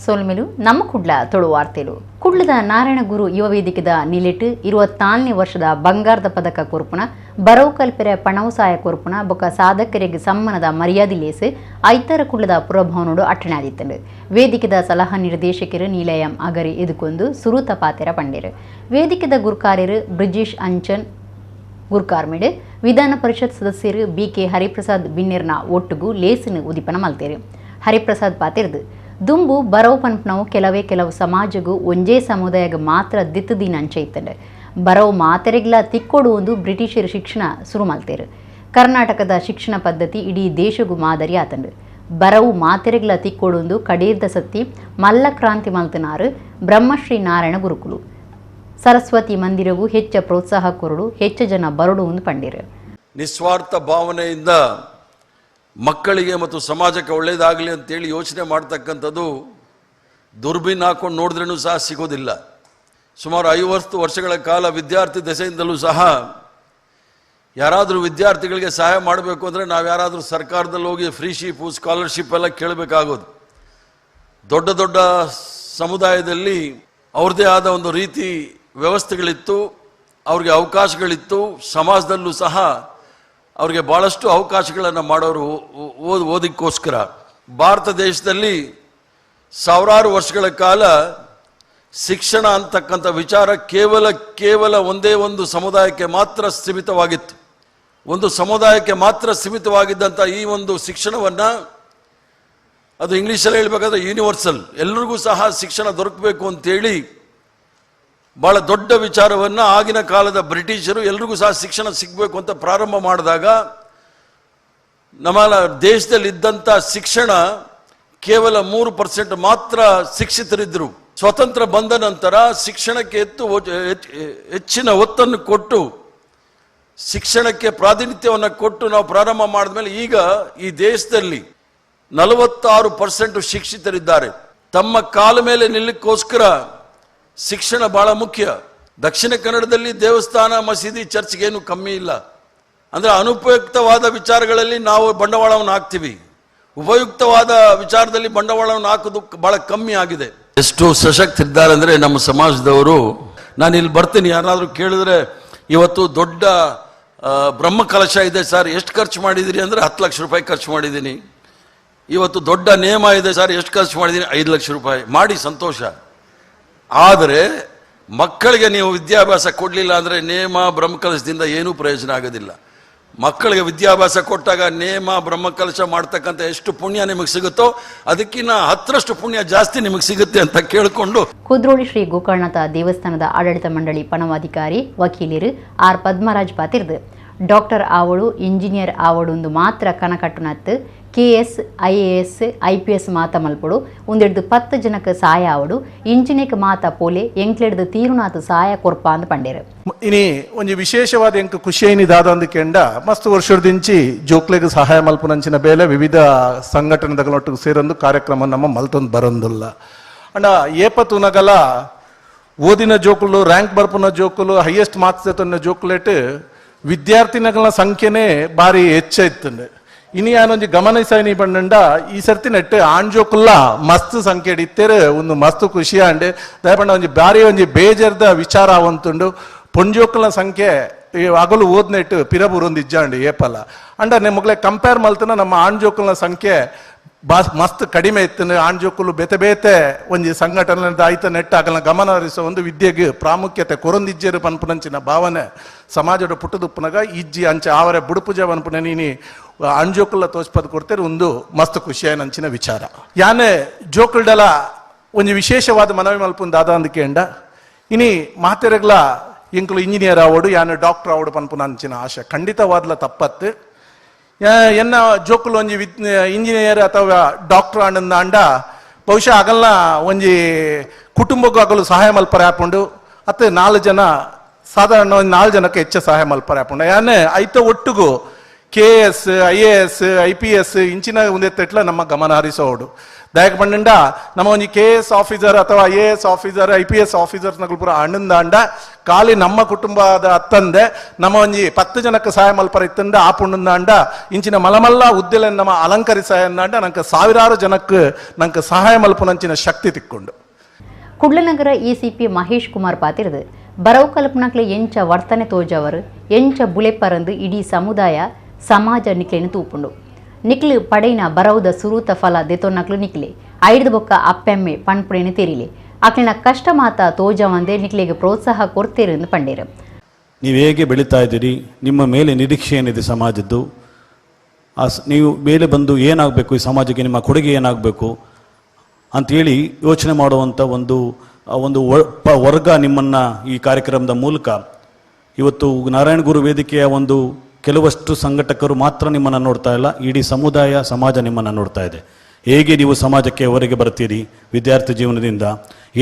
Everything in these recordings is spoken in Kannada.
ಸೋಲ್ಮೆಲು ನಮ್ಮ ಕುಡ್ಲ ತೊಳು ವಾರ್ತೆಲು ಕುಡ್ಲದ ನಾರಾಯಣ ಗುರು ಯುವ ವೇದಿಕೆದ ನಿಲೆಟ್ಟು 24ನೇ ವರ್ಷದ ಬಂಗಾರದ ಪದಕ ಕೊರ್ಪುನ ಬರವು ಕಲ್ಪೆರೆ ಪಣವಸಾಯ ಕೊರ್ಪುನ ಬೊಕ ಸಾಧಕರಿಗೆ ಸಮ್ಮನದ ಮರ್ಯಾದೆ ಲೇಸು ಐತರ ಕುಡ್ಲದ ಪುರಭವನೋಡು ಅಟ್ಟಣಾದಿತ್ತಂಡು ವೇದಿಕೆದ ಸಲಹಾ ನಿರ್ದೇಶಕರು ನೀಲಯಂ ಅಗರಿ ಎದುಕೊಂದು ಸುರುತ ಪಾತೆರ ಪಂಡೇರು ವೇದಿಕೆದ ಗುರ್ಕಾರ್ಯರು ಬ್ರಿಜೇಶ್ ಅಂಚನ್ ಗುರ್ಕಾರ್ಮೆಡ್ ವಿಧಾನ ಪರಿಷತ್ ಸದಸ್ಯರು BK ಹರಿಪ್ರಸಾದ್ ಬಿನ್ನೆರ್ನ ಒಟ್ಟುಗು ಲೇಸಿನ ಉದಿಪನ ಮಲ್ತೇರು ಹರಿಪ್ರಸಾದ್ ಪಾತೆರ್ದು ದುಂಬು ಬರವು ಪನ್ಪನವು ಕೆಲವು ಸಮಾಜಗೂ ಒಂಜೇ ಸಮುದಾಯಗ ಮಾತ್ರ ದಿತ್ತದಿನ ಅಂಚೈತಂಡು ಬರವು ಮಾತೆರೆಗ್ಲ ತಿಕ್ಕೊಡು ಒಂದು ಬ್ರಿಟಿಷರು ಶಿಕ್ಷಣ ಶುರು ಮಲ್ತೇರು ಕರ್ನಾಟಕದ ಶಿಕ್ಷಣ ಪದ್ಧತಿ ಇಡೀ ದೇಶಗೂ ಮಾದರಿ ಆತಂಡು ಬರವು ಮಾತೆರೆಗ್ಲ ತಿಕ್ಕೊಡು ಒಂದು ಕಡೇರ್ದ ಸತ್ತಿ ಮಲ್ಲ ಕ್ರಾಂತಿ ಮಲ್ತನಾರು ಬ್ರಹ್ಮಶ್ರೀ ನಾರಾಯಣ ಗುರುಕುಲು ಸರಸ್ವತಿ ಮಂದಿರವು ಹೆಚ್ಚು ಪ್ರೋತ್ಸಾಹ ಕೊರಡು ಹೆಚ್ಚು ಜನ ಬರಡು ಒಂದು ಪಂಡಿರು ನಿಸ್ವಾರ್ಥ ಭಾವನೆಯಿಂದ ಮಕ್ಕಳಿಗೆ ಮತ್ತು ಸಮಾಜಕ್ಕೆ ಒಳ್ಳೆಯದಾಗಲಿ ಅಂತೇಳಿ ಯೋಚನೆ ಮಾಡ್ತಕ್ಕಂಥದ್ದು ದುರ್ಬೀನ್ ಹಾಕೊಂಡು ನೋಡಿದ್ರೂ ಸಹ ಸಿಗೋದಿಲ್ಲ. ಸುಮಾರು 50 ವರ್ಷಗಳ ಕಾಲ ವಿದ್ಯಾರ್ಥಿ ದಶೆಯಿಂದಲೂ ಸಹ ಯಾರಾದರೂ ವಿದ್ಯಾರ್ಥಿಗಳಿಗೆ ಸಹಾಯ ಮಾಡಬೇಕು ಅಂದರೆ ನಾವು ಯಾರಾದರೂ ಸರ್ಕಾರದಲ್ಲಿ ಹೋಗಿ ಫ್ರೀ ಶೀಪು ಸ್ಕಾಲರ್ಶಿಪ್ ಎಲ್ಲ ಕೇಳಬೇಕಾಗೋದು. ದೊಡ್ಡ ದೊಡ್ಡ ಸಮುದಾಯದಲ್ಲಿ ಅವ್ರದ್ದೇ ಆದ ಒಂದು ರೀತಿ ವ್ಯವಸ್ಥೆಗಳಿತ್ತು, ಅವ್ರಿಗೆ ಅವಕಾಶಗಳಿತ್ತು. ಸಮಾಜದಲ್ಲೂ ಸಹ ಅವ್ರಿಗೆ ಭಾಳಷ್ಟು ಅವಕಾಶಗಳನ್ನು ಮಾಡೋರು ಓದಕ್ಕೋಸ್ಕರ. ಭಾರತ ದೇಶದಲ್ಲಿ ಸಾವಿರಾರು ವರ್ಷಗಳ ಕಾಲ ಶಿಕ್ಷಣ ಅಂತಕ್ಕಂಥ ವಿಚಾರ ಕೇವಲ ಒಂದೇ ಒಂದು ಸಮುದಾಯಕ್ಕೆ ಮಾತ್ರ ಸೀಮಿತವಾಗಿತ್ತು. ಒಂದು ಸಮುದಾಯಕ್ಕೆ ಮಾತ್ರ ಸೀಮಿತವಾಗಿದ್ದಂಥ ಈ ಒಂದು ಶಿಕ್ಷಣವನ್ನು, ಅದು ಇಂಗ್ಲೀಷಲ್ಲಿ ಹೇಳಬೇಕಾದ್ರೆ ಯೂನಿವರ್ಸಲ್, ಎಲ್ಲರಿಗೂ ಸಹ ಶಿಕ್ಷಣ ದೊರಕಬೇಕು ಅಂತೇಳಿ ಭಾಳ ದೊಡ್ಡ ವಿಚಾರವನ್ನು ಆಗಿನ ಕಾಲದ ಬ್ರಿಟಿಷರು ಎಲ್ರಿಗೂ ಸಹ ಶಿಕ್ಷಣ ಸಿಗಬೇಕು ಅಂತ ಪ್ರಾರಂಭ ಮಾಡಿದಾಗ ನಮ್ಮ ದೇಶದಲ್ಲಿದ್ದಂಥ ಶಿಕ್ಷಣ ಕೇವಲ 3% ಮಾತ್ರ ಶಿಕ್ಷಿತರಿದ್ದರು. ಸ್ವತಂತ್ರ ಬಂದ ನಂತರ ಶಿಕ್ಷಣಕ್ಕೆ ಹೆಚ್ಚಿನ ಒತ್ತನ್ನು ಕೊಟ್ಟು ಶಿಕ್ಷಣಕ್ಕೆ ಪ್ರಾತಿನಿಧ್ಯವನ್ನು ಕೊಟ್ಟು ನಾವು ಪ್ರಾರಂಭ ಮಾಡಿದ್ಮೇಲೆ ಈಗ ಈ ದೇಶದಲ್ಲಿ 46% ಶಿಕ್ಷಿತರಿದ್ದಾರೆ. ತಮ್ಮ ಕಾಲ ಮೇಲೆ ನಿಲ್ಲಕ್ಕೋಸ್ಕರ ಶಿಕ್ಷಣ ಬಹಳ ಮುಖ್ಯ. ದಕ್ಷಿಣ ಕನ್ನಡದಲ್ಲಿ ದೇವಸ್ಥಾನ, ಮಸೀದಿ, ಚರ್ಚ್ಗೇನು ಕಮ್ಮಿ ಇಲ್ಲ. ಅಂದರೆ ಅನುಪಯುಕ್ತವಾದ ವಿಚಾರಗಳಲ್ಲಿ ನಾವು ಬಂಡವಾಳವನ್ನು ಹಾಕ್ತೀವಿ, ಉಪಯುಕ್ತವಾದ ವಿಚಾರದಲ್ಲಿ ಬಂಡವಾಳವನ್ನು ಹಾಕೋದು ಬಹಳ ಕಮ್ಮಿ ಆಗಿದೆ. ಎಷ್ಟು ಸಶಕ್ತ ಇದ್ದಾರೆ ಅಂದರೆ ನಮ್ಮ ಸಮಾಜದವರು. ನಾನು ಇಲ್ಲಿ ಬರ್ತೀನಿ, ಯಾರಾದರೂ ಕೇಳಿದ್ರೆ ಇವತ್ತು ದೊಡ್ಡ ಬ್ರಹ್ಮ ಕಲಶ ಇದೆ ಸರ್, ಎಷ್ಟು ಖರ್ಚು ಮಾಡಿದಿರಿ ಅಂದರೆ 10 ಲಕ್ಷ ರೂಪಾಯಿ ಖರ್ಚು ಮಾಡಿದ್ದೀನಿ. ಇವತ್ತು ದೊಡ್ಡ ನೇಮ ಇದೆ ಸರ್, ಎಷ್ಟು ಖರ್ಚು ಮಾಡಿದ್ದೀನಿ? 5 ಲಕ್ಷ ರೂಪಾಯಿ. ಮಾಡಿ ಸಂತೋಷ. ಆದರೆ ಮಕ್ಕಳಿಗೆ ನೀವು ವಿದ್ಯಾಭ್ಯಾಸ ಕೊಡಲಿಲ್ಲ ಅಂದರೆ ನೇಮ ಬ್ರಹ್ಮಕಲಶದಿಂದ ಏನೂ ಪ್ರಯೋಜನ ಆಗೋದಿಲ್ಲ. ಮಕ್ಕಳಿಗೆ ವಿದ್ಯಾಭ್ಯಾಸ ಕೊಟ್ಟಾಗ ನೇಮ ಬ್ರಹ್ಮಕಲಶ ಮಾಡ್ತಕ್ಕಂಥ ಎಷ್ಟು ಪುಣ್ಯ ನಿಮಗೆ ಸಿಗುತ್ತೋ ಅದಕ್ಕಿಂತ 10ರಷ್ಟು ಪುಣ್ಯ ಜಾಸ್ತಿ ನಿಮಗೆ ಸಿಗುತ್ತೆ ಅಂತ ಕೇಳಿಕೊಂಡು ಕುದ್ರೋಳಿ ಶ್ರೀ ಗೋಕರ್ಣನಾಥ ದೇವಸ್ಥಾನದ ಆಡಳಿತ ಮಂಡಳಿ ಪಣವಾಧಿಕಾರಿ ವಕೀಲರು ಆರ್ ಪದ್ಮರಾಜ್ ಪಾತಿರ್ದು ಡಾಕ್ಟರ್ ಆವಡು ಇಂಜಿನಿಯರ್ ಆವಡೊಂದು ಮಾತ್ರ ಕನಕಟ್ಟುನತ್ತು KS IAS IPS ಮಾತ ಮಲ್ಪಡು ಒಂದೆಡ್ದು 10 ಜನಕ್ಕೆ ಸಹಾಯ ಆವಡು ಇಂಜಿನಿಯಕ್ ಮಾತ ಪೋಲೆ ಎಂಕ್ಲೆಡ್ದು ತೀರುನಾಥ ಸಹಾಯ ಕೊರ್ಪ ಅಂದ್ ಪಂಡೇರು. ಇನಿ ಒಂಜಿ ವಿಶೇಷವಾದ ಎಂಕ್ ಖುಷಿ ಏನಿದಾದ ಅಂದ್ಕೆಂಡ ಮಸ್ತ್ ವರ್ಷದಿಂಚಿ ಜೋಕ್ಲೆಗ್ ಸಹಾಯ ಮಲ್ಪುನಂಚಿನ ಬೇಲೆ ವಿವಿಧ ಸಂಘಟನೆಗಳೊಟ್ಟಿಗೆ ಸೇರೊಂದು ಕಾರ್ಯಕ್ರಮ ನಮ್ಮ ಮಲ್ತೊಂದು ಬರೊಂದುಲ್ಲ ಅಂಡ ಏಪತುನಗಲ ಓದಿನ ಜೋಕುಲು, ರ್ಯಾಂಕ್ ಬರ್ಪುನ ಜೋಕುಲು, ಹೈಯೆಸ್ಟ್ ಮಾರ್ಕ್ಸ್ ತೆತ್ತೊನ್ನ ಜೋಕುಲೇಟ್ ವಿದ್ಯಾರ್ಥಿಗಳ ಸಂಖ್ಯೆನೇ ಬಾರಿ ಹೆಚ್ಚೈತಂಡೆ. ಇನಿ ಯಾನೊಂಜಿ ಗಮನಿಸನಿ ಬಂಡ ಈ ಸರ್ತಿ ನೆಟ್ಟು ಆಂಜೋಕುಲ್ಲ ಮಸ್ತ್ ಸಂಖ್ಯೆ ಇತ್ತೇರು ಒಂದು ಮಸ್ತ್ ಖುಷಿ ಅಂಡೆ ದಯಪಂಡ ಒಂಜಿ ಬಾರಿ ಒಂಜಿ ಬೇಜರ್ದ ವಿಚಾರ ಅವಂತುಂಡು ಪೊಂಜೋಕುಲ ಸಂಖ್ಯೆ ಹಗಲು ಓದ್ನೆಟ್ಟು ಪಿರಬುರೊಂದು ಇಜ್ಜಾಂಡು ಏಪಲ ಅಂಡ ನಿಮಗ್ಲೆ ಕಂಪೇರ್ ಮಲ್ತನ ನಮ್ಮ ಆಂಜೋಕುಲ ಸಂಖ್ಯೆ ಮಸ್ತ್ ಕಡಿಮೆ ಇತ್ತು. ಆಂಜೋಕುಲು ಬೇತೆ ಒಂಜಿ ಸಂಘಟನೆ ಆಯ್ತ ನೆಟ್ಟ ಆಗಲ ಗಮನ ಹರಿಸೋ ಒಂದು ವಿದ್ಯೆಗೆ ಪ್ರಾಮುಖ್ಯತೆ ಕೊರೊಂದಿಜ್ಜೇರು ಪನ್ಪುನಂಚಿನ ಭಾವನೆ ಸಮಾಜದ ಪುಟ್ಟದುಪ್ಪನಾಗ ಇಜ್ಜಿ ಅಂಚೆ ಆವರೆ ಬುಡುಪುಜ ಪನ್ಪುನ ನೀನಿ ಅಂಜೋಕುಲ್ಲ ತೋಚ್ಪದ್ ಕೊಡ್ತೇನೆ ಒಂದು ಮಸ್ತ್ ಖುಷಿಯಾಯ ನಂಚಿನ ವಿಚಾರ. ಯಾನೆ ಜೋಕುಲ್ಡಲ ಒಂಜಿ ವಿಶೇಷವಾದ ಮನವಿ ಮಲ್ಪುನ್ ದಾದ ಅಂದ್ಕೆಂಡ ಇನಿ ಮಾತೆರೆಗ್ಲ ಇಂಕ್ಲು ಇಂಜಿನಿಯರ್ ಆವಡು ಯಾನೆ ಡಾಕ್ಟರ್ ಆವಡು ಪನ್ಪುನ ಅಂಚಿನ ಆಶೆ ಖಂಡಿತವಾದ್ಲ ತಪ್ಪತ್ತು. ಎನ್ನ ಜೋಕುಲು ಒಂಜಿ ಇಂಜಿನಿಯರ್ ಅಥವಾ ಡಾಕ್ಟರ್ ಅಂಡ ಬಹುಶಃ ಆಗಲ್ಲ ಒಂಜಿ ಕುಟುಂಬಕ್ಕೂ ಆಗಲು ಸಹಾಯ ಮಲ್ಪರೆ ಹಾಕೊಂಡು ಅತ್ತ 4 ಜನ ಸಾಧಾರಣ 4 ಜನಕ್ಕೆ ಹೆಚ್ಚು ಸಹಾಯ ಮಲ್ಪರೆ ಹಾಕೊಂಡು ಯಾನೆ ಐತ ಒಟ್ಟಿಗೂ KS IAS IPS ಇಂಚಿನ ಒಂದೆತ್ತಟ್ಲ ನಮ್ಮ ಗಮನ ಹರಿಸೋಡು ದಯಕ ಪಂಡ ನಮ್ಮ ಒಂಜಿ KS ಆಫೀಸರ್ ಅಥವಾ AS ಆಫೀಸರ್ IPS ಆಫೀಸರ್ಸ್ ನಗಳು ಪೂರ ಅಣ್ಣಂದಾಂಡ ಖಾಲಿ ನಮ್ಮ ಕುಟುಂಬದ ಅತ್ತಂದೆ ನಮ್ಮ ಒಂಜಿ 10 ಜನಕ್ಕೆ ಸಹಾಯ ಮಲ್ಪರ ಇತ್ತಂಡ ಆ ಪುಣ್ಣಂದಾಂಡ ಇಂಚಿನ ಮಲಮಲ್ಲ ಉದ್ದೆಲೆ ನಮ್ಮ ಅಲಂಕರಿಸಾಯಂದಾಂಡ ನಂಗೆ ಸಾವಿರಾರು ಜನಕ್ಕೆ ನಂಗೆ ಸಹಾಯ ಮಲ್ಪನಂಚಿನ ಶಕ್ತಿ ತಿಕ್ಕೊಂಡು ಕುಡ್ಲನಗರ ECP ಮಹೇಶ್ ಕುಮಾರ್ ಪಾತಿರ್ದು ಬರವು ಕಲ್ಪನಕ್ಲೆ ಎಂಚ ವರ್ತನೆ ತೋಜವರು ಎಂಚ ಬುಳೆಪರಂದು ಇಡೀ ಸಮುದಾಯ ಸಮಾಜ ನಿಕ್ಲೆನು ತೂಪುಂಡು ನಿಕ್ಲು ಪಡೆಯಿನ ಬರವುದ ಸುರೂತ ಫಲ ದೆತೊನ್ನಕ್ಲು ನಿಕ್ಲೆ ಐಡ್ದ ಬೊಕ್ಕ ಅಪ್ಪೆಮ್ಮೆ ಪಣ್ಪುಣೆನು ತೆರಿಲೆ ಅಕ್ಲಿನ ಕಷ್ಟ ಮಾತ ತೋಜವಂದೆ ನಿಕ್ಲೆಗೆ ಪ್ರೋತ್ಸಾಹ ಕೊಡ್ತೀರೆಂದು ಪಂಡೇರು. ನೀವು ಹೇಗೆ ಬೆಳೀತಾ ಇದ್ದೀರಿ, ನಿಮ್ಮ ಮೇಲೆ ನಿರೀಕ್ಷೆ ಏನಿದೆ ಸಮಾಜದ್ದು, ನೀವು ಮೇಲೆ ಬಂದು ಏನಾಗಬೇಕು, ಈ ಸಮಾಜಕ್ಕೆ ನಿಮ್ಮ ಕೊಡುಗೆ ಏನಾಗಬೇಕು ಅಂಥೇಳಿ ಯೋಚನೆ ಮಾಡುವಂಥ ಒಂದು ವರ್ಗ ನಿಮ್ಮನ್ನು ಈ ಕಾರ್ಯಕ್ರಮದ ಮೂಲಕ ಇವತ್ತು ನಾರಾಯಣ ಗುರು ವೇದಿಕೆಯ ಕೆಲವಷ್ಟು ಸಂಘಟಕರು ಮಾತ್ರ ನಿಮ್ಮನ್ನು ನೋಡ್ತಾ ಇಲ್ಲ, ಇಡೀ ಸಮುದಾಯ ಸಮಾಜ ನಿಮ್ಮನ್ನು ನೋಡ್ತಾ ಇದೆ. ಹೇಗೆ ನೀವು ಸಮಾಜಕ್ಕೆ ಹೊರಗೆ ಬರ್ತೀರಿ, ವಿದ್ಯಾರ್ಥಿ ಜೀವನದಿಂದ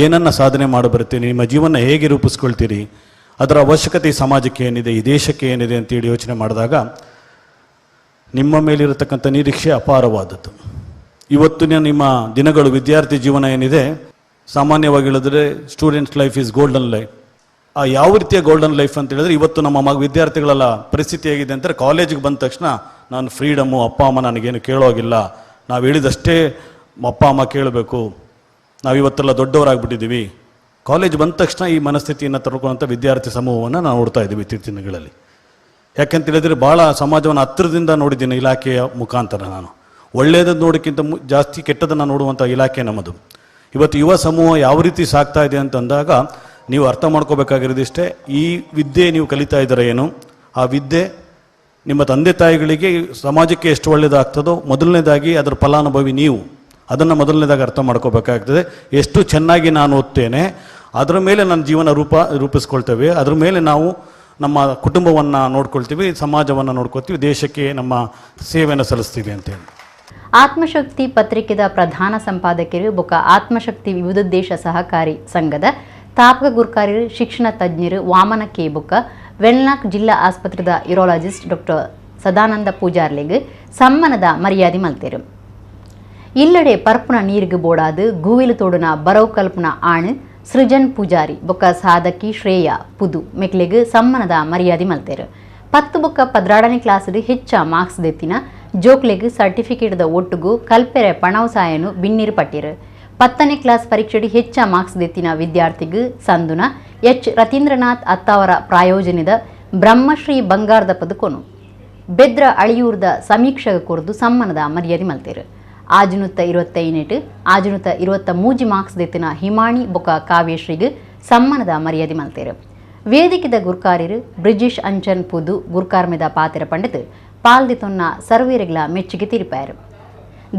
ಏನನ್ನು ಸಾಧನೆ ಮಾಡಬರ್ತೀರಿ, ನಿಮ್ಮ ಜೀವನ ಹೇಗೆ ರೂಪಿಸ್ಕೊಳ್ತೀರಿ, ಅದರ ಅವಶ್ಯಕತೆ ಈ ಸಮಾಜಕ್ಕೆ ಏನಿದೆ, ಈ ದೇಶಕ್ಕೆ ಏನಿದೆ ಅಂತೇಳಿ ಯೋಚನೆ ಮಾಡಿದಾಗ ನಿಮ್ಮ ಮೇಲಿರತಕ್ಕಂಥ ನಿರೀಕ್ಷೆ ಅಪಾರವಾದದ್ದು. ಇವತ್ತಿನ ನಿಮ್ಮ ದಿನಗಳು, ವಿದ್ಯಾರ್ಥಿ ಜೀವನ ಏನಿದೆ, ಸಾಮಾನ್ಯವಾಗಿ ಹೇಳಿದ್ರೆ students life is golden life. ಆ ಯಾವ ರೀತಿಯ ಗೋಲ್ಡನ್ ಲೈಫ್ ಅಂತ ಹೇಳಿದ್ರೆ ಇವತ್ತು ನಮ್ಮ ವಿದ್ಯಾರ್ಥಿಗಳೆಲ್ಲ ಪರಿಸ್ಥಿತಿ ಹೇಗಿದೆ ಅಂತಾರೆ, ಕಾಲೇಜಿಗೆ ಬಂದ ತಕ್ಷಣ ನಾನು ಫ್ರೀಡಮ್ಮು, ಅಪ್ಪ ಅಮ್ಮ ನನಗೇನು ಕೇಳೋಗಿಲ್ಲ, ನಾವು ಹೇಳಿದಷ್ಟೇ ಅಪ್ಪ ಅಮ್ಮ ಕೇಳಬೇಕು, ನಾವಿವತ್ತೆಲ್ಲ ದೊಡ್ಡವರಾಗ್ಬಿಟ್ಟಿದ್ದೀವಿ. ಕಾಲೇಜ್ ಬಂದ ತಕ್ಷಣ ಈ ಮನಸ್ಥಿತಿಯನ್ನು ತಡ್ಕೊಳ್ಳುವಂಥ ವಿದ್ಯಾರ್ಥಿ ಸಮೂಹವನ್ನು ನಾವು ನೋಡ್ತಾ ಇದ್ದೀವಿ ಇತ್ತೀಚಿನ ದಿನಗಳಲ್ಲಿ. ಯಾಕೆಂತ ಹೇಳಿದ್ರೆ ಭಾಳ ಸಮಾಜವನ್ನು ಹತ್ತಿರದಿಂದ ನೋಡಿದ್ದೀನಿ ಇಲಾಖೆಯ ಮುಖಾಂತರ. ನಾನು ಒಳ್ಳೆಯದನ್ನು ನೋಡೋಕ್ಕಿಂತ ಜಾಸ್ತಿ ಕೆಟ್ಟದನ್ನು ನೋಡುವಂಥ ಇಲಾಖೆ ನಮ್ಮದು. ಇವತ್ತು ಯುವ ಸಮೂಹ ಯಾವ ರೀತಿ ಸಾಗ್ತಾ ಇದೆ ಅಂತಂದಾಗ ನೀವು ಅರ್ಥ ಮಾಡ್ಕೋಬೇಕಾಗಿರೋದಿಷ್ಟೇ, ಈ ವಿದ್ಯೆ ನೀವು ಕಲಿತಾ ಇದ್ದೀರ ಏನು, ಆ ವಿದ್ಯೆ ನಿಮ್ಮ ತಂದೆ ತಾಯಿಗಳಿಗೆ ಸಮಾಜಕ್ಕೆ ಎಷ್ಟು ಒಳ್ಳೆಯದಾಗ್ತದೋ ಮೊದಲನೇದಾಗಿ ಅದರ ಫಲಾನುಭವಿ ನೀವು. ಅದನ್ನು ಮೊದಲನೇದಾಗಿ ಅರ್ಥ ಮಾಡ್ಕೋಬೇಕಾಗ್ತದೆ. ಎಷ್ಟು ಚೆನ್ನಾಗಿ ನಾನು ಓದ್ತೇನೆ, ಅದರ ಮೇಲೆ ನನ್ನ ಜೀವನ ರೂಪಿಸ್ಕೊಳ್ತೇವೆ, ಅದರ ಮೇಲೆ ನಾವು ನಮ್ಮ ಕುಟುಂಬವನ್ನು ನೋಡ್ಕೊಳ್ತೀವಿ, ಸಮಾಜವನ್ನು ನೋಡ್ಕೊಳ್ತೀವಿ, ದೇಶಕ್ಕೆ ನಮ್ಮ ಸೇವೆಯನ್ನು ಸಲ್ಲಿಸ್ತೀವಿ ಅಂತೇಳಿ. ಆತ್ಮಶಕ್ತಿ ಪತ್ರಿಕೆದ ಪ್ರಧಾನ ಸಂಪಾದಕರು ಬೊಕ್ಕ ಆತ್ಮಶಕ್ತಿ ವಿವಿಧೋದ್ದೇಶ ಸಹಕಾರಿ ಸಂಘದ ತಾಪಕ ಗುರ್ಕಾರ್ಯರು, ಶಿಕ್ಷಣ ತಜ್ಞರು ವಾಮನ ಕೆ ಬೊಕ್ಕ ವೆನ್ಲಾಕ್ ಜಿಲ್ಲಾ ಆಸ್ಪತ್ರೆದ ಯೂರಾಲಜಿಸ್ಟ್ ಡಾಕ್ಟರ್ ಸದಾನಂದ ಪೂಜಾರ್ಲೆಗ್ ಸಮ್ಮಾನದ ಮರ್ಯಾದೆ ಮಲ್ತೇರು. ಇಲ್ಲಡೆ ಪರ್ಪುನ ನೀರಿಗೆ ಬೋಡಾದು ಗೂವಿಲು ತೋಡುನ ಬರವು ಕಲ್ಪನ ಆಣ್ ಸೃಜನ್ ಪೂಜಾರಿ ಬೊಕ್ಕ ಸಾಧಕಿ ಶ್ರೇಯ ಪುದು ಮೆಕ್ಲೆಗ್ ಸಮ್ಮಾನದ ಮರ್ಯಾದೆ ಮಲ್ತೇರು. 10 ಬೊಕ್ಕ 12ನೇ ಕ್ಲಾಸ್ಡ್ ಹೆಚ್ಚ ಮಾರ್ಕ್ಸ್ ದೆತ್ತಿನ ಜೋಕ್ಲೆಗ್ ಸರ್ಟಿಫಿಕೇಟ್ದ ಒಟ್ಟುಗು ಕಲ್ಪೆರೆ ಪಣವಸಾಯನು ಬಿನ್ನೀರು ಪಟ್ಟಿರು. 10ನೇ ಕ್ಲಾಸ್ ಪರೀಕ್ಷೆಡಿ ಹೆಚ್ಚ ಮಾರ್ಕ್ಸ್ ದೆತ್ತಿನ ವಿದ್ಯಾರ್ಥಿಗೂ ಸಂದುನ H ರತೀಂದ್ರನಾಥ್ ಅತ್ತಾವರ ಪ್ರಾಯೋಜನದ ಬ್ರಹ್ಮಶ್ರೀ ಬಂಗಾರದ ಪದಕೊನು ಬೆದ್ರ ಅಳಿಯೂರ್ದ ಸಮೀಕ್ಷಕ ಕುರಿದು ಸಮ್ಮಾನದ ಮರ್ಯಾದೆ ಮಲ್ತೇರು. ಆಜುನುತ್ತ 25 ಆಜುನುತ್ತ 23 ಮಾರ್ಕ್ಸ್ ದೆತ್ತಿನ ಹಿಮಾಣಿ ಬೊಕ್ಕ ಕಾವ್ಯಶ್ರೀಗೂ ಸಮ್ಮಾನದ ಮರ್ಯಾದೆ ಮಲ್ತೇರು. ವೇದಿಕೆದ ಗುರ್ಕಾರ್ಯರು ಬ್ರಿಜೇಶ್ ಅಂಚನ್ ಪುದು ಗುರ್ಕಾರ್ಮೆದ ಪಾತಿರ ಪಂಡಿತ್ ಪಾಲ್ದಿತೊನ್ನ ಸರ್ವೇರಿಗಳ ಮೆಚ್ಚುಗೆ ತೀರ್ಪಾರು.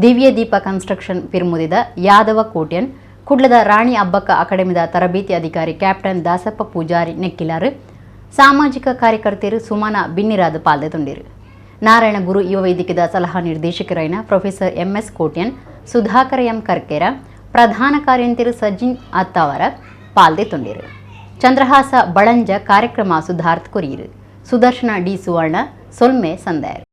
ದಿವ್ಯ ದೀಪ ಕನ್ಸ್ಟ್ರಕ್ಷನ್ ಪಿರ್ಮುದಿದ ಯಾದವ ಕೋಟ್ಯನ್, ಕುಡ್ಲದ ರಾಣಿ ಅಬ್ಬಕ್ಕ ಅಕಾಡೆಮಿದ ತರಬೇತಿ ಅಧಿಕಾರಿ ಕ್ಯಾಪ್ಟನ್ ದಾಸಪ್ಪ ಪೂಜಾರಿ ನೆಕ್ಕಿಲಾರು, ಸಾಮಾಜಿಕ ಕಾರ್ಯಕರ್ತೆಯರು ಸುಮನ ಬಿನ್ನಿರಾದ ಪಾಲ್ದೆತೊಂಡಿರು. ನಾರಾಯಣ ಗುರು ಯುವ ವೇದಿಕೆದ ಸಲಹಾ ನಿರ್ದೇಶಕರಾಯಿನ professor MS Kotian, Sudhakar M Karkera, ಪ್ರಧಾನ ಕಾರ್ಯಂತಿರು ಸಜಿನ್ ಅತ್ತಾವರ ಪಾಲ್ದೆತೊಂಡಿರು. ಚಂದ್ರಹಾಸ ಬಳಂಜ ಕಾರ್ಯಕ್ರಮ ಸುಧಾರ್ಥ ಕೊರಿಯರು. ಸುದರ್ಶನ D ಸುವರ್ಣ ಸೊಲ್ಮೆ ಸಂದಾಯರು.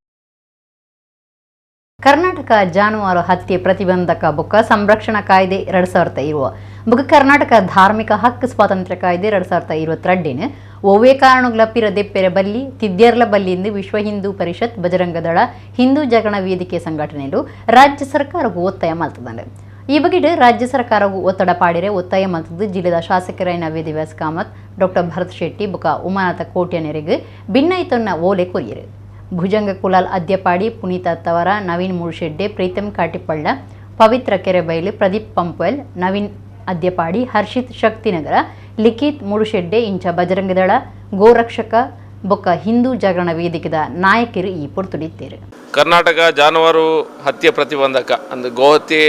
ಕರ್ನಾಟಕ ಜಾನುವಾರು ಹತ್ಯೆ ಪ್ರತಿಬಂಧಕ ಬೊಕ್ಕ ಸಂರಕ್ಷಣಾ ಕಾಯ್ದೆ 2020 ಬೊಕ್ಕ ಕರ್ನಾಟಕ ಧಾರ್ಮಿಕ ಹಕ್ಕು ಸ್ವಾತಂತ್ರ್ಯ ಕಾಯ್ದೆ 2022 ಒವ್ವೇ ಕಾರಣಗಳ ಪಿರ ದೆಪ್ಪೆರೆ ಬಲ್ಲಿ ತಿದ್ಯರ್ಲ ಬಲ್ಲಿಂದು ವಿಶ್ವ ಹಿಂದೂ ಪರಿಷತ್, ಬಜರಂಗ ದಳ, ಹಿಂದೂ ಜಾಗರಣ ವೇದಿಕೆ ಸಂಘಟನೆಗಳು ರಾಜ್ಯ ಸರ್ಕಾರಕ್ಕೂ ಒತ್ತಾಯ ಮಲ್ತದಂಡೆ. ಈ ಬಗ್ಗೆ ರಾಜ್ಯ ಸರ್ಕಾರವು ಒತ್ತಡ ಪಾಡಿರೆ ಒತ್ತಾಯ ಮಲ್ತದ್ದು ಜಿಲ್ಲೆದ ಶಾಸಕರಾಯಿನ ವೇದವ್ಯಾಸ್ ಕಾಮತ್, ಡಾಕ್ಟರ್ ಭರತ್ ಶೆಟ್ಟಿ ಬೊಕ್ಕ ಉಮಾನಾಥ ಕೋಟ್ಯನೆರೆಗೆ ಭಿನ್ನೈತೊನ್ನ ಓಲೆ ಕೊರಿಯರು. ಭುಜಂಗ ಕುಲಾಲ್ ಅದ್ಯಪಾಡಿ, ಪುನೀತ್ ಅತ್ತವರ, ನವೀನ್ ಮುಳ್ಶೆಡ್ಡೆ, ಪ್ರೀತಮ್ ಕಾಟಿಪಳ್ಳ, ಪವಿತ್ರ ಕೆರೆಬೈಲು, ಪ್ರದೀಪ್ ಪಂಪ್ವೆಲ್, ನವೀನ್ ಅದ್ಯಪಾಡಿ, ಹರ್ಷಿತ್ ಶಕ್ತಿನಗರ, ಲಿಖಿತ್ ಮುಳುಶೆಡ್ಡೆ ಇಂಚ ಬಜರಂಗದಳ, ಗೋರಕ್ಷಕ ಬೊಕ್ಕ ಹಿಂದೂ ಜಾಗರಣ ವೇದಿಕೆದ ನಾಯಕರು ಈ ಪೊರ್ತುಡಿದ್ದೇರು. ಕರ್ನಾಟಕ ಜಾನುವಾರು ಹತ್ಯೆ ಪ್ರತಿಬಂಧಕ ಅಂದರೆ ಗೋಹತ್ಯೆ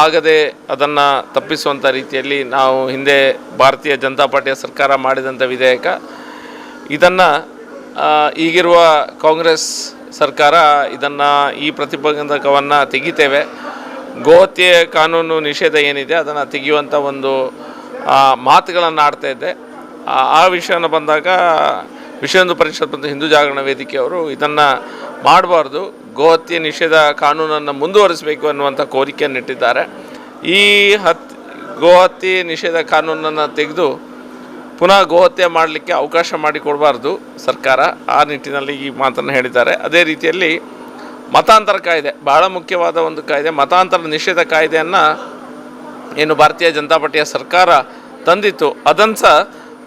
ಆಗದೆ ಅದನ್ನು ತಪ್ಪಿಸುವಂಥ ರೀತಿಯಲ್ಲಿ ನಾವು ಹಿಂದೆ ಭಾರತೀಯ ಜನತಾ ಪಾರ್ಟಿಯ ಸರ್ಕಾರ ಮಾಡಿದಂಥ ವಿಧೇಯಕ, ಇದನ್ನು ಈಗಿರುವ ಕಾಂಗ್ರೆಸ್ ಸರ್ಕಾರ ಈ ಪ್ರತಿಬಂಧಕವನ್ನು ತೆಗಿತೇವೆ, ಗೋಹತ್ಯೆ ಕಾನೂನು ನಿಷೇಧ ಏನಿದೆ ಅದನ್ನು ತೆಗೆಯುವಂಥ ಒಂದು ಮಾತುಗಳನ್ನು ಆಡ್ತಾ ಇದ್ದೆ. ಆ ವಿಷಯನ ಬಂದಾಗ ವಿಶ್ವ ಹಿಂದೂ ಪರಿಷತ್ ಮತ್ತು ಹಿಂದೂ ಜಾಗರಣ ವೇದಿಕೆಯವರು ಇದನ್ನು ಮಾಡಬಾರ್ದು, ಗೋಹತ್ಯೆ ನಿಷೇಧ ಕಾನೂನನ್ನು ಮುಂದುವರಿಸಬೇಕು ಅನ್ನುವಂಥ ಕೋರಿಕೆಯನ್ನು ಇಟ್ಟಿದ್ದಾರೆ. ಈ ಗೋಹತ್ಯೆ ನಿಷೇಧ ಕಾನೂನನ್ನು ತೆಗೆದು ಪುನಃ ಗೋಹತ್ಯೆ ಮಾಡಲಿಕ್ಕೆ ಅವಕಾಶ ಮಾಡಿಕೊಡಬಾರ್ದು ಸರ್ಕಾರ, ಆ ನಿಟ್ಟಿನಲ್ಲಿ ಈ ಮಾತನ್ನು ಹೇಳಿದ್ದಾರೆ. ಅದೇ ರೀತಿಯಲ್ಲಿ ಮತಾಂತರ ಕಾಯ್ದೆ ಬಹಳ ಮುಖ್ಯವಾದ ಒಂದು ಕಾಯ್ದೆ, ಮತಾಂತರ ನಿಷೇಧ ಕಾಯ್ದೆಯನ್ನು ಏನು ಭಾರತೀಯ ಜನತಾ ಪಾರ್ಟಿಯ ಸರ್ಕಾರ ತಂದಿತ್ತು ಅದನ್ನು ಸಹ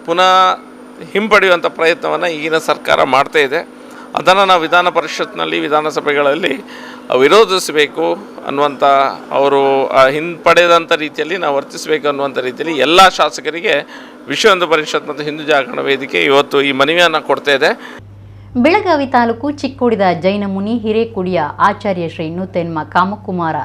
ಪುನಃ ಹಿಂಪಡೆಯುವಂಥ ಪ್ರಯತ್ನವನ್ನು ಈಗಿನ ಸರ್ಕಾರ ಮಾಡ್ತಾ ಇದೆ. ಅದನ್ನು ನಾವು ವಿಧಾನ ಪರಿಷತ್ನಲ್ಲಿ ವಿಧಾನಸಭೆಗಳಲ್ಲಿ ವಿರೋಧಿಸಬೇಕು ಅನ್ನುವಂಥ, ಅವರು ಹಿಂಪಡೆದಂಥ ರೀತಿಯಲ್ಲಿ ನಾವು ವರ್ತಿಸಬೇಕು ಅನ್ನುವಂಥ ರೀತಿಯಲ್ಲಿ ಎಲ್ಲ ಶಾಸಕರಿಗೆ ವಿಶ್ವ ಹಿಂದೂ ಪರಿಷತ್ ಮತ್ತು ಹಿಂದೂ ಜಾಗರಣ ವೇದಿಕೆ ಇವತ್ತು ಈ ಮನವಿಯನ್ನು ಕೊಡ್ತಾ ಇದೆ. ಬೆಳಗಾವಿ ತಾಲೂಕು ಚಿಕ್ಕೋಡಿದ ಜೈನ ಮುನಿ ಹಿರೇಕುಡಿಯ ಆಚಾರ್ಯ ಶ್ರೀ ನೂತೆನ್ಮ ಕಾಮಕುಮಾರ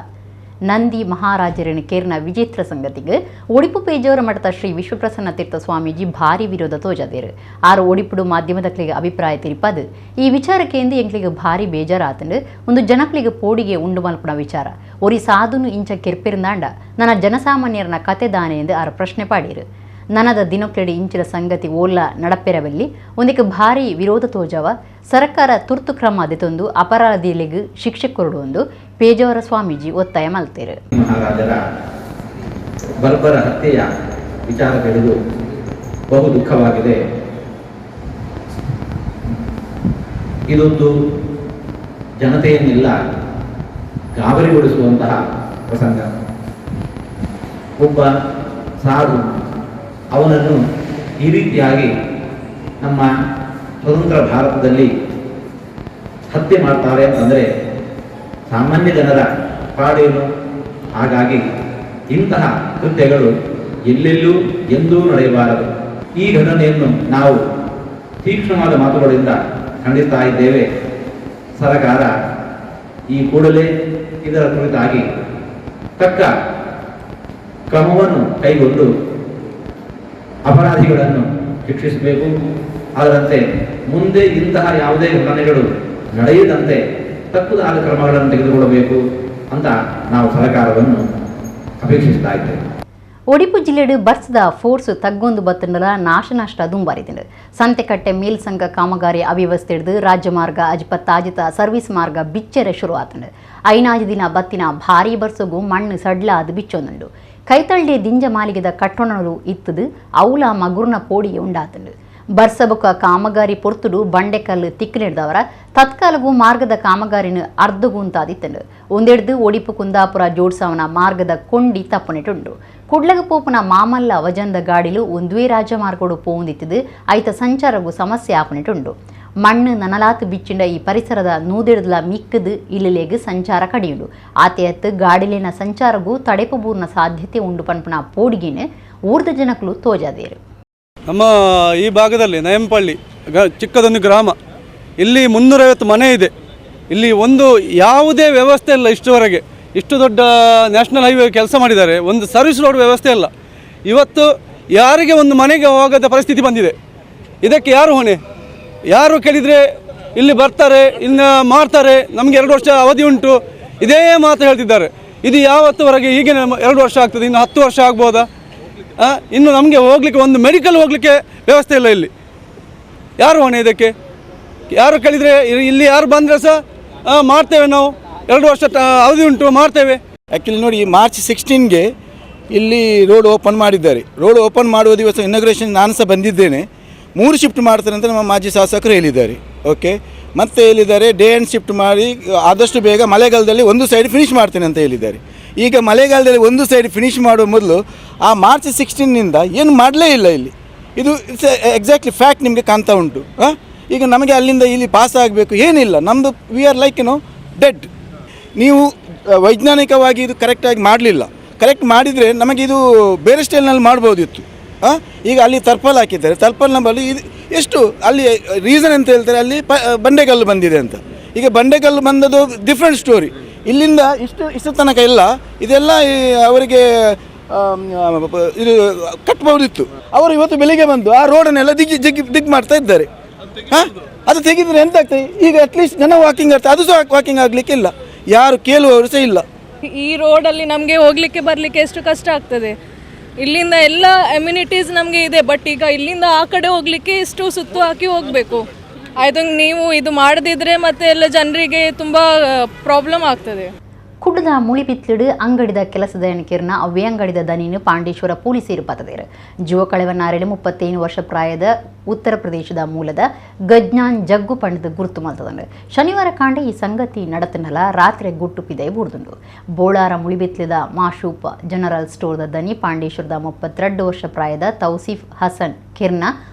ನಂದಿ ಮಹಾರಾಜರನ ಕೇರ್ನ ವಿಚಿತ್ರ ಸಂಗತಿಗೆ ಒಡಿಪು ಪೇಜಾವರ ಮಠದ ಶ್ರೀ ವಿಶ್ವಪ್ರಸನ್ನ ತೀರ್ಥ ಸ್ವಾಮೀಜಿ ಭಾರಿ ವಿರೋಧ ತೋಜದೇರು. ಆರು ಒಡಿಪುಡು ಮಾಧ್ಯಮದಕ್ಲಿಗೆ ಅಭಿಪ್ರಾಯ ತಿರುಪದು ಈ ವಿಚಾರಕ್ಕೆಂದು ಎಂಕ್ಲಿಗೆ ಭಾರಿ ಬೇಜಾರಾತಂಡು ಒಂದು ಜನಕ್ಲಿಗೆ ಪೋಡಿಗೆ ಉಂಡು ಮಲ್ಪುಣ ವಿಚಾರ ಒರಿ ಸಾಧುನು ಇಂಚ ಕೆರ್ಪಿರ್ದಾಂಡ ನನ್ನ ಜನಸಾಮಾನ್ಯರನ ಕತೆ ದಾನೆ ಎಂದು ಆರು ಪ್ರಶ್ನೆ ಪಾಡೀರು. ನನದ ದಿನಕ್ಕೆಡೆ ಇಂಚಿನ ಸಂಗತಿ ಓಲ್ಲ ನಡಪೆರವಲ್ಲಿ ಒಂದಕ್ಕೆ ಭಾರಿ ವಿರೋಧ ತೋಜವ ಸರ್ಕಾರ ತುರ್ತು ಕ್ರಮ ಅದೊಂದು ಅಪರಾಧಿಗಳಿಗೆ ಶಿಕ್ಷೆ ಕೊಡುವೊಂದು ಪೇಜಾವರ ಸ್ವಾಮೀಜಿ ಒತ್ತಾಯ ಮಲ್ತೇರು. ಮಹಾರಾಜರ ಬರ್ಬರ ಹತ್ಯೆಯ ವಿಚಾರ ತಿಳಿದು ಬಹು ದುಃಖವಾಗಿದೆ. ಇದೊಂದು ಜನತೆಯನ್ನೆಲ್ಲ ಗಾಬರಿಗೊಳಿಸುವಂತಹ ಪ್ರಸಂಗ. ಒಬ್ಬ ಸಾಧು ಅವನನ್ನು ಈ ರೀತಿಯಾಗಿ ನಮ್ಮ ಸ್ವತಂತ್ರ ಭಾರತದಲ್ಲಿ ಹತ್ಯೆ ಮಾಡ್ತಾರೆ ಅಂತಂದರೆ ಸಾಮಾನ್ಯ ಜನರ ಪಾಡೇನು. ಹಾಗಾಗಿ ಇಂತಹ ಕೃತ್ಯಗಳು ಎಲ್ಲೆಲ್ಲೂ ಎಂದೂ ನಡೆಯಬಾರದು. ಈ ಘಟನೆಯನ್ನು ನಾವು ತೀಕ್ಷ್ಣವಾದ ಮಾತುಗಳಿಂದ ಖಂಡಿಸ್ತಾ ಇದ್ದೇವೆ. ಸರ್ಕಾರ ಈ ಕೂಡಲೇ ಇದರ ಕುರಿತಾಗಿ ತಕ್ಕ ಕ್ರಮವನ್ನು ಕೈಗೊಂಡು ಅಪರಾಧಿಗಳನ್ನು ಶಿಕ್ಷಿಸಬೇಕು. ಅದರಂತೆ ಮುಂದೆ ಇಂತಹ ಯಾವುದೇ ಘಟನೆಗಳು ನಡೆಯದಂತೆ ತಕ್ಕುದಾದ ಕ್ರಮಗಳನ್ನು ತೆಗೆದುಕೊಳ್ಳಬೇಕು ಅಂತ ನಾವು ಸರ್ಕಾರವನ್ನು ಅಪೇಕ್ಷಿಸ್ತಾ ಇದ್ದೇವೆ. ಒಡಿಪು ಜಿಲ್ಲೆಡು ಬರ್ಸದ ಫೋರ್ಸ್ ತಗ್ಗೊಂದು ಬತ್ತಂಡಲ ನಾಶ ದುಂಬಾರಿತಿಂಡು. ಸಂತೆಕಟ್ಟೆ ಮೇಲ್ಸಂಗ ಕಾಮಗಾರಿ ಅವ್ಯವಸ್ಥೆ ಹಿಡಿದು ರಾಜ್ಯ ಮಾರ್ಗ ಅಜಿಪತ್ತಾಜಿತ ಸರ್ವಿಸ್ ಮಾರ್ಗ ಬಿಚ್ಚರೆ ಶುರು ಆತಂಡು. ಐನಾಜು ದಿನ ಬತ್ತಿನ ಭಾರೀ ಬರ್ಸಗೂ ಮಣ್ಣು ಸಡ್ಲಾದ ಬಿಚ್ಚೊಂದುಂಡು. ಕೈತಳ್ಳಿ ದಿಂಜ ಮಾಲಿಗೆದ ಕಟ್ಟೊಣಲು ಇತ್ತದು ಅವಲ ಮಗುರ್ನ ಪೋಡಿಗೆ ಉಂಡಾತಂಡು. ಬರ್ಸಬುಕ ಕಾಮಗಾರಿ ಪೊರ್ತುಡು ಬಂಡೆಕಲ್ಲು ತಿಕ್ಕನಿಡ್ದವರ ತತ್ಕಾಲಗೂ ಮಾರ್ಗದ ಕಾಮಗಾರಿನ ಅರ್ಧಗೂಂತಾದಿತ್ತಂಡು. ಒಂದೆಡ್ದು ಒಡಿಪು ಕುಂದಾಪುರ ಜೋಡ್ಸವನ ಮಾರ್ಗದ ಕೊಂಡಿ ತಪ್ಪನಿಟ್ಟುಂಡು. ಕುಡ್ಲಗ ಪೋಪುನ ಮಾಮಲ್ಲ ಅವಜಂದ ಗಾಡಿಲು ಒಂದುವೇ ರಾಜ್ಯ ಮಾರ್ಗೋಡು ಪೋಂದಿತ್ತದು ಐತ ಸಂಚಾರಗೂ ಸಮಸ್ಯೆ ಆಪನಿಟ್ಟುಂಡು. ಮಣ್ಣು ನನಲಾತು ಬಿಚ್ಚಿಂಡ ಈ ಪರಿಸರದ ನೂದೆಡ್ದಲ ಮಿಕ್ಕದು ಇಲ್ಲಿಲೆಗೆ ಸಂಚಾರ ಕಡಿಯುಂಡು. ಆತೆಯತ್ತು ಗಾಡಿಲಿನ ಸಂಚಾರಗೂ ತಡೆಪಬೂರ್ನ ಸಾಧ್ಯತೆ ಉಂಡು ಪನ್ಪುನ ಪೋಡಿಗೆನೆ ಊರ್ದ ಜನಕಲು ತೋಜಾದೇರು. ನಮ್ಮ ಈ ಭಾಗದಲ್ಲಿ ನಯಂಪಳ್ಳಿ ಚಿಕ್ಕದೊಂದು ಗ್ರಾಮ, ಇಲ್ಲಿ 350 ಮನೆ ಇದೆ. ಇಲ್ಲಿ ಒಂದು ಯಾವುದೇ ವ್ಯವಸ್ಥೆ ಇಲ್ಲ. ಇಷ್ಟುವರೆಗೆ ಇಷ್ಟು ದೊಡ್ಡ ನ್ಯಾಷನಲ್ ಹೈವೇ ಕೆಲಸ ಮಾಡಿದ್ದಾರೆ, ಒಂದು ಸರ್ವಿಸ್ ರೋಡ್ ವ್ಯವಸ್ಥೆ ಇಲ್ಲ. ಇವತ್ತು ಯಾರಿಗೆ ಒಂದು ಮನೆಗೆ ಹೋಗದ ಪರಿಸ್ಥಿತಿ ಬಂದಿದೆ. ಇದಕ್ಕೆ ಯಾರು ಹೊಣೆ? ಯಾರು ಕೇಳಿದರೆ ಇಲ್ಲಿ ಬರ್ತಾರೆ, ಇನ್ನು ಮಾಡ್ತಾರೆ, ನಮಗೆ 2 ವರ್ಷ ಅವಧಿ ಉಂಟು, ಇದೇ ಮಾತು ಹೇಳ್ತಿದ್ದಾರೆ. ಇದು ಯಾವತ್ತುವರೆಗೆ? ಹೀಗೆ 2 ವರ್ಷ ಆಗ್ತದೆ, ಇನ್ನು 10 ವರ್ಷ ಆಗ್ಬೋದಾ? ಇನ್ನು ನಮಗೆ ಹೋಗ್ಲಿಕ್ಕೆ ಒಂದು ಮೆಡಿಕಲ್ ಹೋಗಲಿಕ್ಕೆ ವ್ಯವಸ್ಥೆ ಇಲ್ಲ. ಇಲ್ಲಿ ಯಾರು ಹೊಣೆ ಇದಕ್ಕೆ? ಯಾರು ಕೇಳಿದರೆ ಇಲ್ಲಿ ಯಾರು ಬಂದರೆ ಸಹ ಮಾಡ್ತೇವೆ, ನಾವು 2 ವರ್ಷ ಅವಧಿ ಉಂಟು, ಮಾಡ್ತೇವೆ. ಆ್ಯಕ್ಚುಲಿ ನೋಡಿ, ಮಾರ್ಚ್ 16ಗೆ ಇಲ್ಲಿ ರೋಡ್ ಓಪನ್ ಮಾಡಿದ್ದಾರೆ. ರೋಡ್ ಓಪನ್ ಮಾಡುವ ದಿವಸ ಇನಾಗ್ರೇಷನ್ ನಾನು ಸಹ ಬಂದಿದ್ದೇನೆ. 3 ಶಿಫ್ಟ್ ಮಾಡ್ತಾರೆ ಅಂತ ನಮ್ಮ ಮಾಜಿ ಶಾಸಕರು ಹೇಳಿದ್ದಾರೆ. ಓಕೆ, ಮತ್ತೆ ಹೇಳಿದ್ದಾರೆ ಡೇ ಆ್ಯಂಡ್ ಶಿಫ್ಟ್ ಮಾಡಿ ಆದಷ್ಟು ಬೇಗ ಮಳೆಗಾಲದಲ್ಲಿ ಒಂದು ಸೈಡ್ ಫಿನಿಷ್ ಮಾಡ್ತೇನೆ ಅಂತ ಹೇಳಿದ್ದಾರೆ. ಈಗ ಮಳೆಗಾಲದಲ್ಲಿ ಒಂದು ಸೈಡ್ ಫಿನಿಷ್ ಮಾಡುವ ಮೊದಲು ಆ ಮಾರ್ಚ್ 16ನಿಂದ ಏನು ಮಾಡಲೇ ಇಲ್ಲ ಇಲ್ಲಿ. ಇದು ಇಟ್ಸ್ ಎಕ್ಸಾಕ್ಟ್ಲಿ ಫ್ಯಾಕ್ಟ್ ನಿಮಗೆ ಕಾಣ್ತಾ ಉಂಟು. ಈಗ ನಮಗೆ ಅಲ್ಲಿಂದ ಇಲ್ಲಿ ಪಾಸ್ ಆಗಬೇಕು, ಏನಿಲ್ಲ, ನಮ್ಮದು ವಿ ಆರ್ ಲೈಕ್ ಡೆಡ್. ನೀವು ವೈಜ್ಞಾನಿಕವಾಗಿ ಇದು ಕರೆಕ್ಟಾಗಿ ಮಾಡಲಿಲ್ಲ. ಕರೆಕ್ಟ್ ಮಾಡಿದರೆ ನಮಗೆ ಇದು ಬೇರೆ ಸ್ಟೈಲ್ನಲ್ಲಿ ಮಾಡ್ಬೋದಿತ್ತು. ಈಗ ಅಲ್ಲಿ ತರ್ಪಲ್ ಹಾಕಿದ್ದಾರೆ. ತರ್ಪಲ್ನ ಬಳಿ ಇದು ಎಷ್ಟು ಅಲ್ಲಿ ರೀಸನ್ ಅಂತ ಹೇಳ್ತಾರೆ, ಅಲ್ಲಿ ಬಂಡೆಕಲ್ಲು ಬಂದಿದೆ ಅಂತ. ಈಗ ಬಂಡೆಕಲ್ಲು ಬಂದದ್ದು ಡಿಫ್ರೆಂಟ್ ಸ್ಟೋರಿ. ಇಲ್ಲಿಂದ ಇಷ್ಟು ತನಕ ಇಲ್ಲ, ಇದೆಲ್ಲ ಅವರಿಗೆ ಇದು ಕಟ್ಬೋದಿತ್ತು. ಅವರು ಇವತ್ತು ಬೆಳಿಗ್ಗೆ ಬಂದು ಆ ರೋಡನ್ನೆಲ್ಲ ದಿಗ್ ಮಾಡ್ತಾ ಇದ್ದಾರೆ. ಅದು ತೆಗೆದ್ರೆ ಎಂತ ಆಗ್ತದೆ? ಈಗ ಅಟ್ಲೀಸ್ಟ್ ಜನ ವಾಕಿಂಗ್ ಆಗ್ತದೆ, ಅದು ಸಹ ವಾಕಿಂಗ್ ಆಗಲಿಕ್ಕೆ ಇಲ್ಲ, ಯಾರು ಕೇಳುವವರು ಸಹ ಇಲ್ಲ. ಈ ರೋಡಲ್ಲಿ ನಮಗೆ ಹೋಗಲಿಕ್ಕೆ ಬರಲಿಕ್ಕೆ ಎಷ್ಟು ಕಷ್ಟ ಆಗ್ತದೆ. ಇಲ್ಲಿಂದ ಎಲ್ಲ ಅಮ್ಯುನಿಟೀಸ್ ನಮಗೆ ಇದೆ, ಬಟ್ ಈಗ ಇಲ್ಲಿಂದ ಆ ಕಡೆ ಹೋಗಲಿಕ್ಕೆ ಇಷ್ಟು ಸುತ್ತು ಹಾಕಿ ಹೋಗಬೇಕು. ಐ ಥಿಂಕ್ ನೀವು ಇದು ಮಾಡದಿದ್ರೆ ಮತ್ತೆ ಎಲ್ಲ ಜನರಿಗೆ ತುಂಬ ಪ್ರಾಬ್ಲಮ್ ಆಗ್ತದೆ. ಕುಡ್ದ ಮುಳಿಬಿತ್ಲಿಡು ಅಂಗಡಿದ ಕೆಲಸದ ಎಣಿಕೆರ್ನ ಅವ್ಯ ಅಂಗಡಿದ ದನೀನು ಪಾಂಡೇಶ್ವರ ಪೊಲೀಸರು ಪತದೇರು. ಜೀವ ಕಳೆವನ್ನಾರೆಡು 31 ವರ್ಷ ಪ್ರಾಯದ ಉತ್ತರ ಪ್ರದೇಶದ ಮೂಲದ ಗಜ್ಞಾನ್ ಜಗ್ಗು ಪಂಡದ ಗುರುತು ಮಲ್ತದಂಡು. ಶನಿವಾರ ಕಾಂಡೆ ಈ ಸಂಗತಿ ನಡತನಲ ರಾತ್ರಿ ಗುಟ್ಟುಪಿದೆ ಬೂರ್ದುಂಡು. ಬೋಳಾರ ಮುಳಿಬಿತ್ಲಿದ ಮಾಶೂಪ್ ಜನರಲ್ ಸ್ಟೋರ್ದ ದನಿ ಪಾಂಡೇಶ್ವರದ 32 ವರ್ಷ ಪ್ರಾಯದ ತೌಸೀಫ್ ಹಸನ್ ಕಿರ್ನ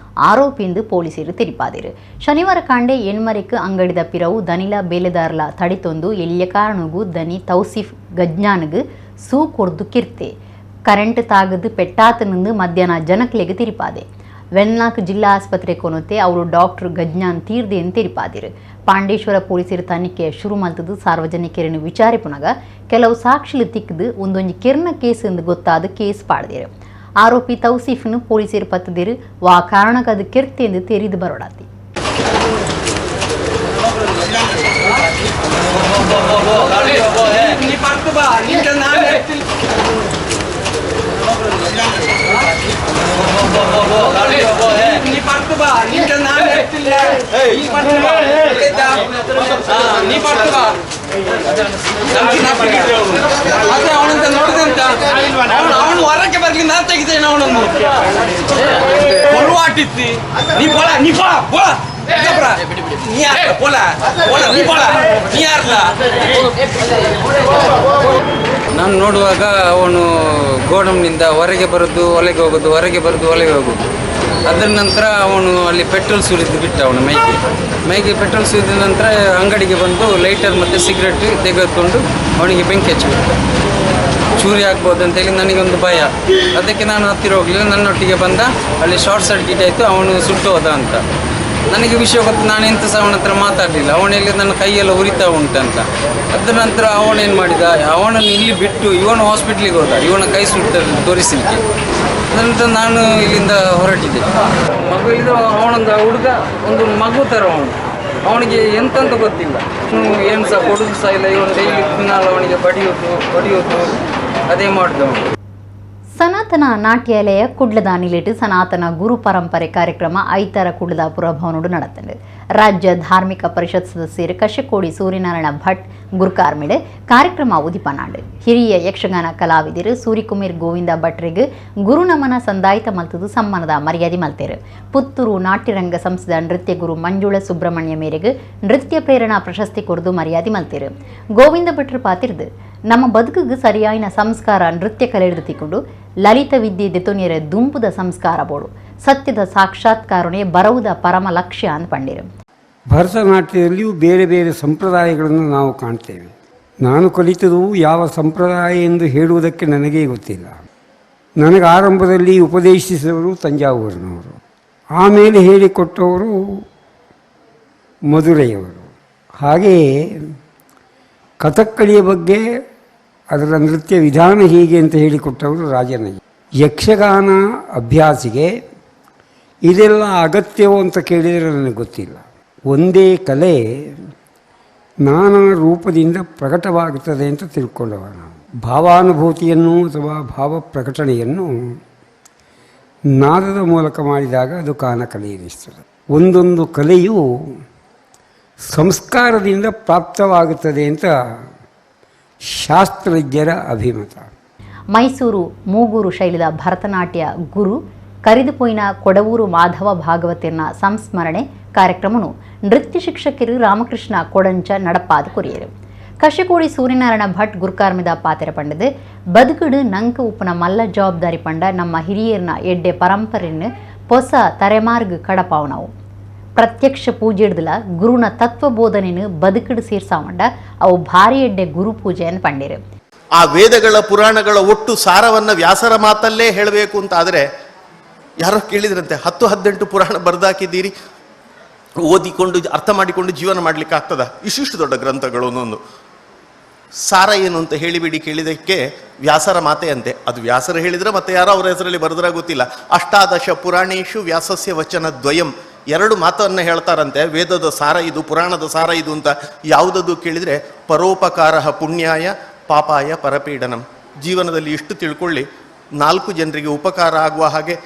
ಆರೋಪಿಂದು ಪೊಲೀಸರು ತಿಳಿಪಾದಿರು. ಶನಿವಾರ ಕಾಂಡೆ ಎಣ್ಮರಿಕ್ ಅಂಗಡಿದ ಪಿರವು ದನಿಲ ಬೇಲೆದಾರ್ಲ ತಡಿತೊಂದು ಎಲ್ಲಿಯ ಕಾರಣಗೂ ದನಿ ತೌಸೀಫ್ ಗಜ್ಞಾನ್ಗ್ ಸೂ ಕೊರ್ದು ಕಿರ್ತೆ ಕರೆಂಟ್ ತಾಗದು ಪೆಟ್ಟಾತನಿಂದು ಮಧ್ಯಾಹ್ನ ಜನಕ್ಲೆಗೆ ತಿರುಪಾದೆ. ವೆನ್ಲಾಕ್ ಜಿಲ್ಲಾ ಆಸ್ಪತ್ರೆ ಕೊನೊತ್ತೆ ಅವರು ಡಾಕ್ಟರ್ ಗಜ್ಞಾನ್ ತೀರ್ದೆ ಎಂದು ತಿರುಪಾದಿರು. ಪಾಂಡೇಶ್ವರ ಪೊಲೀಸರು ತನಿಖೆ ಶುರು ಮಲ್ತದ್ದು ಸಾರ್ವಜನಿಕರನ್ನು ವಿಚಾರಿಪುನಗ ಕೆಲವು ಸಾಕ್ಷಿಲು ತಿಕ್ಕದು ಒಂದೊಂದು ಕಿರ್ನ ಕೇಸ್ ಎಂದು ಗೊತ್ತಾದ ಕೇಸ್ ಪಾಡ್ದಿರು. ಆರೋಪಿ ತೌಸೀಫ್ನು ಪೊಲೀಸರು ಪತ್ತದಿರು ವಾ ಕಾರಣಕ್ಕೆ ಅದು ಕಿರ್ತೆ ಎಂದು ತೆರಿದು ಬರೋಡಾತಿ. ಅವನು ಹೊರಕ್ಕೆ ಬರ್ಲಿ ನಾನು ತೆಗಿತೇನೆ ಅವನನ್ನು ಆಟಿಸಿ ನೀ ಬೋಳ ನೀ ಬೋಳ ಬೋಳ ನೀ ಯಾರ ಬೋಳ ಬೋಳ ನೀ ಬೋಳ ನೀ ಯಾರಲ್ಲ. ನಾನು ನೋಡುವಾಗ ಅವನು ಗೋಡಂನಿಂದ ಹೊರಗೆ ಬರೋದು ಒಳಗೆ ಹೋಗೋದು, ಹೊರಗೆ ಬರೋದು ಒಳಗೆ ಹೋಗೋದು. ಅದರ ನಂತರ ಅವನು ಅಲ್ಲಿ ಪೆಟ್ರೋಲ್ ಸುರಿದು ಬಿಟ್ಟ ಅವನ ಮೈಗೆ ಪೆಟ್ರೋಲ್ ಸುರಿದ ನಂತರ ಅಂಗಡಿಗೆ ಬಂದು ಲೈಟರ್ ಮತ್ತು ಸಿಗರೆಟ್ ತೆಗೆದುಕೊಂಡು ಅವನಿಗೆ ಬೆಂಕಿ ಹಚ್ಚಿಬಿಟ್ಟ. ಚೂರಿ ಆಗ್ಬೋದು ಅಂತೇಳಿ ನನಗೊಂದು ಭಯ. ಅದಕ್ಕೆ ನಾನು ಹತ್ತಿರ ಹೋಗಲಿಲ್ಲ. ನನ್ನೊಟ್ಟಿಗೆ ಬಂದ, ಅಲ್ಲಿ ಶಾರ್ಟ್ ಸರ್ಕ್ಯೂಟ್ ಆಯಿತು, ಅವನು ಸುಟ್ಟು ಹೋದ ಅಂತ ನನಗೆ ವಿಷಯ ಗೊತ್ತು. ನಾನು ಎಂತ ಸಹ ಅವನ ಹತ್ರ ಮಾತಾಡಲಿಲ್ಲ. ಅವನಲ್ಲಿ ನನ್ನ ಕೈಯೆಲ್ಲ ಉರಿತಾ ಉಂಟಂತ. ಅದರ ನಂತರ ಅವನೇನು ಮಾಡಿದ, ಅವನನ್ನು ಇಲ್ಲಿ ಬಿಟ್ಟು ಇವನು ಹಾಸ್ಪಿಟ್ಲಿಗೆ ಹೋದ, ಇವನ ಕೈ ಸುಟ್ಟು ತೋರಿಸಲಿಕ್ಕೆ. ನಂತರ ನಾನು ಇಲ್ಲಿಂದ ಹೊರಟಿದ್ದೆ. ಮಗು ಇದು ಅವನೊಂದು ಹುಡುಗ, ಒಂದು ಮಗು ಥರ ಅವನಿಗೆ ಎಂತಂತ ಗೊತ್ತಿಲ್ಲ. ಏನು ಸಹ ಕೊಡೋದು ಸಹ ಇಲ್ಲ. ಇವನು ಡೈಲಿ ದಿನಾಲು ಅವನಿಗೆ ಬಡಿಯೋದು ಅದೇ ಮಾಡಿದವನು. ಸನಾತನ ನಾಟ್ಯಾಲಯ ಕುಡ್ಲದ ನಿಲಿಟ್ಟು ಸನಾತನ ಗುರು ಪರಂಪರೆ ಕಾರ್ಯಕ್ರಮ ಐತರ ಕುಡ್ಲದ ಪುರಭವನೋಡು ನಡೆತಂಡು. ರಾಜ್ಯ ಧಾರ್ಮಿಕ ಪರಿಷತ್ ಸದಸ್ಯರು ಕಶಕೋಡಿ ಸೂರ್ಯನಾರಾಯಣ ಭಟ್ ಗುರುಕಾರ್ಮಿಡೆ ಕಾರ್ಯಕ್ರಮ ಉದಿಪನಾಡು. ಹಿರಿಯ ಯಕ್ಷಗಾನ ಕಲಾವಿದರು ಸೂರಿಕುಮಾರ್ ಗೋವಿಂದ ಭಟ್ರಿಗೆ ಗುರುನಮನ ಸಂದಾಯಿತ ಮಲ್ತದು ಸಮ್ಮಾನದ ಮರ್ಯಾದೆ ಮಲ್ತೇರು. ಪುತ್ತೂರು ನಾಟ್ಯರಂಗ ಸಂಸ್ಥೆದ ನೃತ್ಯ ಗುರು ಮಂಜುಳ ಸುಬ್ರಹ್ಮಣ್ಯ ಮೇರೆಗೆ ನೃತ್ಯ ಪ್ರೇರಣಾ ಪ್ರಶಸ್ತಿ ಕೊರದು ಮರ್ಯಾದೆ ಮಲ್ತೇರು. ಗೋವಿಂದ ಭಟ್ರು ಪಾತಿರ್ದು ನಮ್ಮ ಬದುಕಿಗೆ ಸರಿಯಾಯಿನ ಸಂಸ್ಕಾರ ನೃತ್ಯ ಕಲೆ ಹಿಡಿದುಕೊಂಡು ಲಲಿತ ವಿದ್ಯೆ ದೆತೊನಿಯರ ದುಂಬುದ ಸಂಸ್ಕಾರ ಬೋಡು ಸತ್ಯದ ಸಾಕ್ಷಾತ್ಕಾರನೇ ಬರುವುದ ಪರಮ ಲಕ್ಷ್ಯ ಅಂತ ಪಂಡಿರು. ಭರತನಾಟ್ಯದಲ್ಲಿಯೂ ಬೇರೆ ಬೇರೆ ಸಂಪ್ರದಾಯಗಳನ್ನು ನಾವು ಕಾಣ್ತೇವೆ. ನಾನು ಕಲಿತದ್ದು ಯಾವ ಸಂಪ್ರದಾಯ ಎಂದು ಹೇಳುವುದಕ್ಕೆ ನನಗೇ ಗೊತ್ತಿಲ್ಲ. ನನಗೆ ಆರಂಭದಲ್ಲಿ ಉಪದೇಶಿಸಿದವರು ತಂಜಾವೂರಿನವರು, ಆಮೇಲೆ ಹೇಳಿಕೊಟ್ಟವರು ಮಧುರೈಯವರು. ಹಾಗೆಯೇ ಕಥಕ್ಕಳಿಯ ಬಗ್ಗೆ ಅದರ ನೃತ್ಯ ವಿಧಾನ ಹೀಗೆ ಅಂತ ಹೇಳಿಕೊಟ್ಟವರು ರಾಜನಯ್ಯ. ಯಕ್ಷಗಾನ ಅಭ್ಯಾಸಿಗೆ ಇದೆಲ್ಲ ಅಗತ್ಯವೋ ಅಂತ ಕೇಳಿದರೆ ನನಗೆ ಗೊತ್ತಿಲ್ಲ. ಒಂದೇ ಕಲೆ ನಾನಾ ರೂಪದಿಂದ ಪ್ರಕಟವಾಗುತ್ತದೆ ಅಂತ ತಿಳ್ಕೊಂಡವ ನಾವು. ಭಾವಾನುಭೂತಿಯನ್ನು ಅಥವಾ ಭಾವ ಪ್ರಕಟಣೆಯನ್ನು ನಾದದ ಮೂಲಕ ಮಾಡಿದಾಗ ಅದು ಕಾನಕಲೆ ಎನಿಸ್ತದೆ. ಒಂದೊಂದು ಕಲೆಯು ಸಂಸ್ಕಾರದಿಂದ ಪ್ರಾಪ್ತವಾಗುತ್ತದೆ ಅಂತ ಶಾಸ್ತ್ರಜ್ಞರ ಅಭಿಮತ. ಮೈಸೂರು ಮೂಗೂರು ಶೈಲಿದ ಭರತನಾಟ್ಯ ಗುರು ಕರಿದುಪೋಯಿನ ಕೊಡವೂರು ಮಾಧವ ಭಾಗವತಿರ್ನ ಸಂಸ್ಮರಣೆ ಕಾರ್ಯಕ್ರಮನು ನೃತ್ಯ ಶಿಕ್ಷಕರು ರಾಮಕೃಷ್ಣ ಕೊಡಂಚ ನಡಪಾದ ಕೊರಿಯರು. ಕಶಕೋಡಿ ಸೂರ್ಯನಾರಾಯಣ ಭಟ್ ಗುರುಕಾರ್ಮಿದ ಪಾತೆರ ಪಂಡದು ಬದುಕುಡು ನಂಕ ಉಪ್ಪನ ಮಲ್ಲ ಜವಾಬ್ದಾರಿ ಪಂಡ ನಮ್ಮ ಹಿರಿಯರ್ನ ಎಡ್ಡೆ ಪರಂಪರೆಯನ್ನು ಹೊಸ ತಲೆಮಾರ್ಗ ಕಡಪಾವು. ಪ್ರತ್ಯಕ್ಷ ಪೂಜೆ ಹಿಡ್ದಲ ಗುರುನ ತತ್ವ ಬೋಧನೆಯನ್ನು ಬದುಕಿಡು ಸೇರ್ಸಾಮಂಡ ಅವು ಭಾರಿ ಎಡ್ಡೆ ಗುರು ಪೂಜೆಯನ್ನು ಪಂಡಿರು. ಆ ವೇದಗಳ ಪುರಾಣಗಳ ಒಟ್ಟು ಸಾರವನ್ನು ವ್ಯಾಸರ ಮಾತಲ್ಲೇ ಹೇಳಬೇಕು ಅಂತ ಆದರೆ ಯಾರೋ ಕೇಳಿದ್ರಂತೆ, 10-18 ಪುರಾಣ ಬರೆದಾಕಿದ್ದೀರಿ, ಓದಿಕೊಂಡು ಅರ್ಥ ಮಾಡಿಕೊಂಡು ಜೀವನ ಮಾಡಲಿಕ್ಕೆ ಆಗ್ತದ? ಇಷ್ಟಿಷ್ಟು ದೊಡ್ಡ ಗ್ರಂಥಗಳು ಒಂದೊಂದು ಸಾರ ಏನು ಅಂತ ಹೇಳಿಬಿಡಿ ಕೇಳಿದಕ್ಕೆ ವ್ಯಾಸರ ಮಾತೆ ಅಂತೆ. ಅದು ವ್ಯಾಸರ ಹೇಳಿದ್ರೆ ಮತ್ತೆ ಯಾರೋ ಅವರ ಹೆಸರಲ್ಲಿ ಬರೆದ್ರೆ ಗೊತ್ತಿಲ್ಲ. 18 ಪುರಾಣೇಶು ವ್ಯಾಸಸ್ಯ ವಚನ ದ್ವಯಂ, 2 ಮಾತನ್ನು ಹೇಳ್ತಾರಂತೆ. ವೇದದ ಸಾರ ಇದು, ಪುರಾಣದ ಸಾರ ಇದು ಅಂತ. ಯಾವುದದು ಕೇಳಿದರೆ ಪರೋಪಕಾರ ಪುಣ್ಯಾಯ ಪಾಪಾಯ ಪರಪೀಡನಂ. ಜೀವನದಲ್ಲಿ ಇಷ್ಟು ತಿಳ್ಕೊಳ್ಳಿ, 4 ಜನರಿಗೆ ಉಪಕಾರ ಆಗುವ ಹಾಗೆ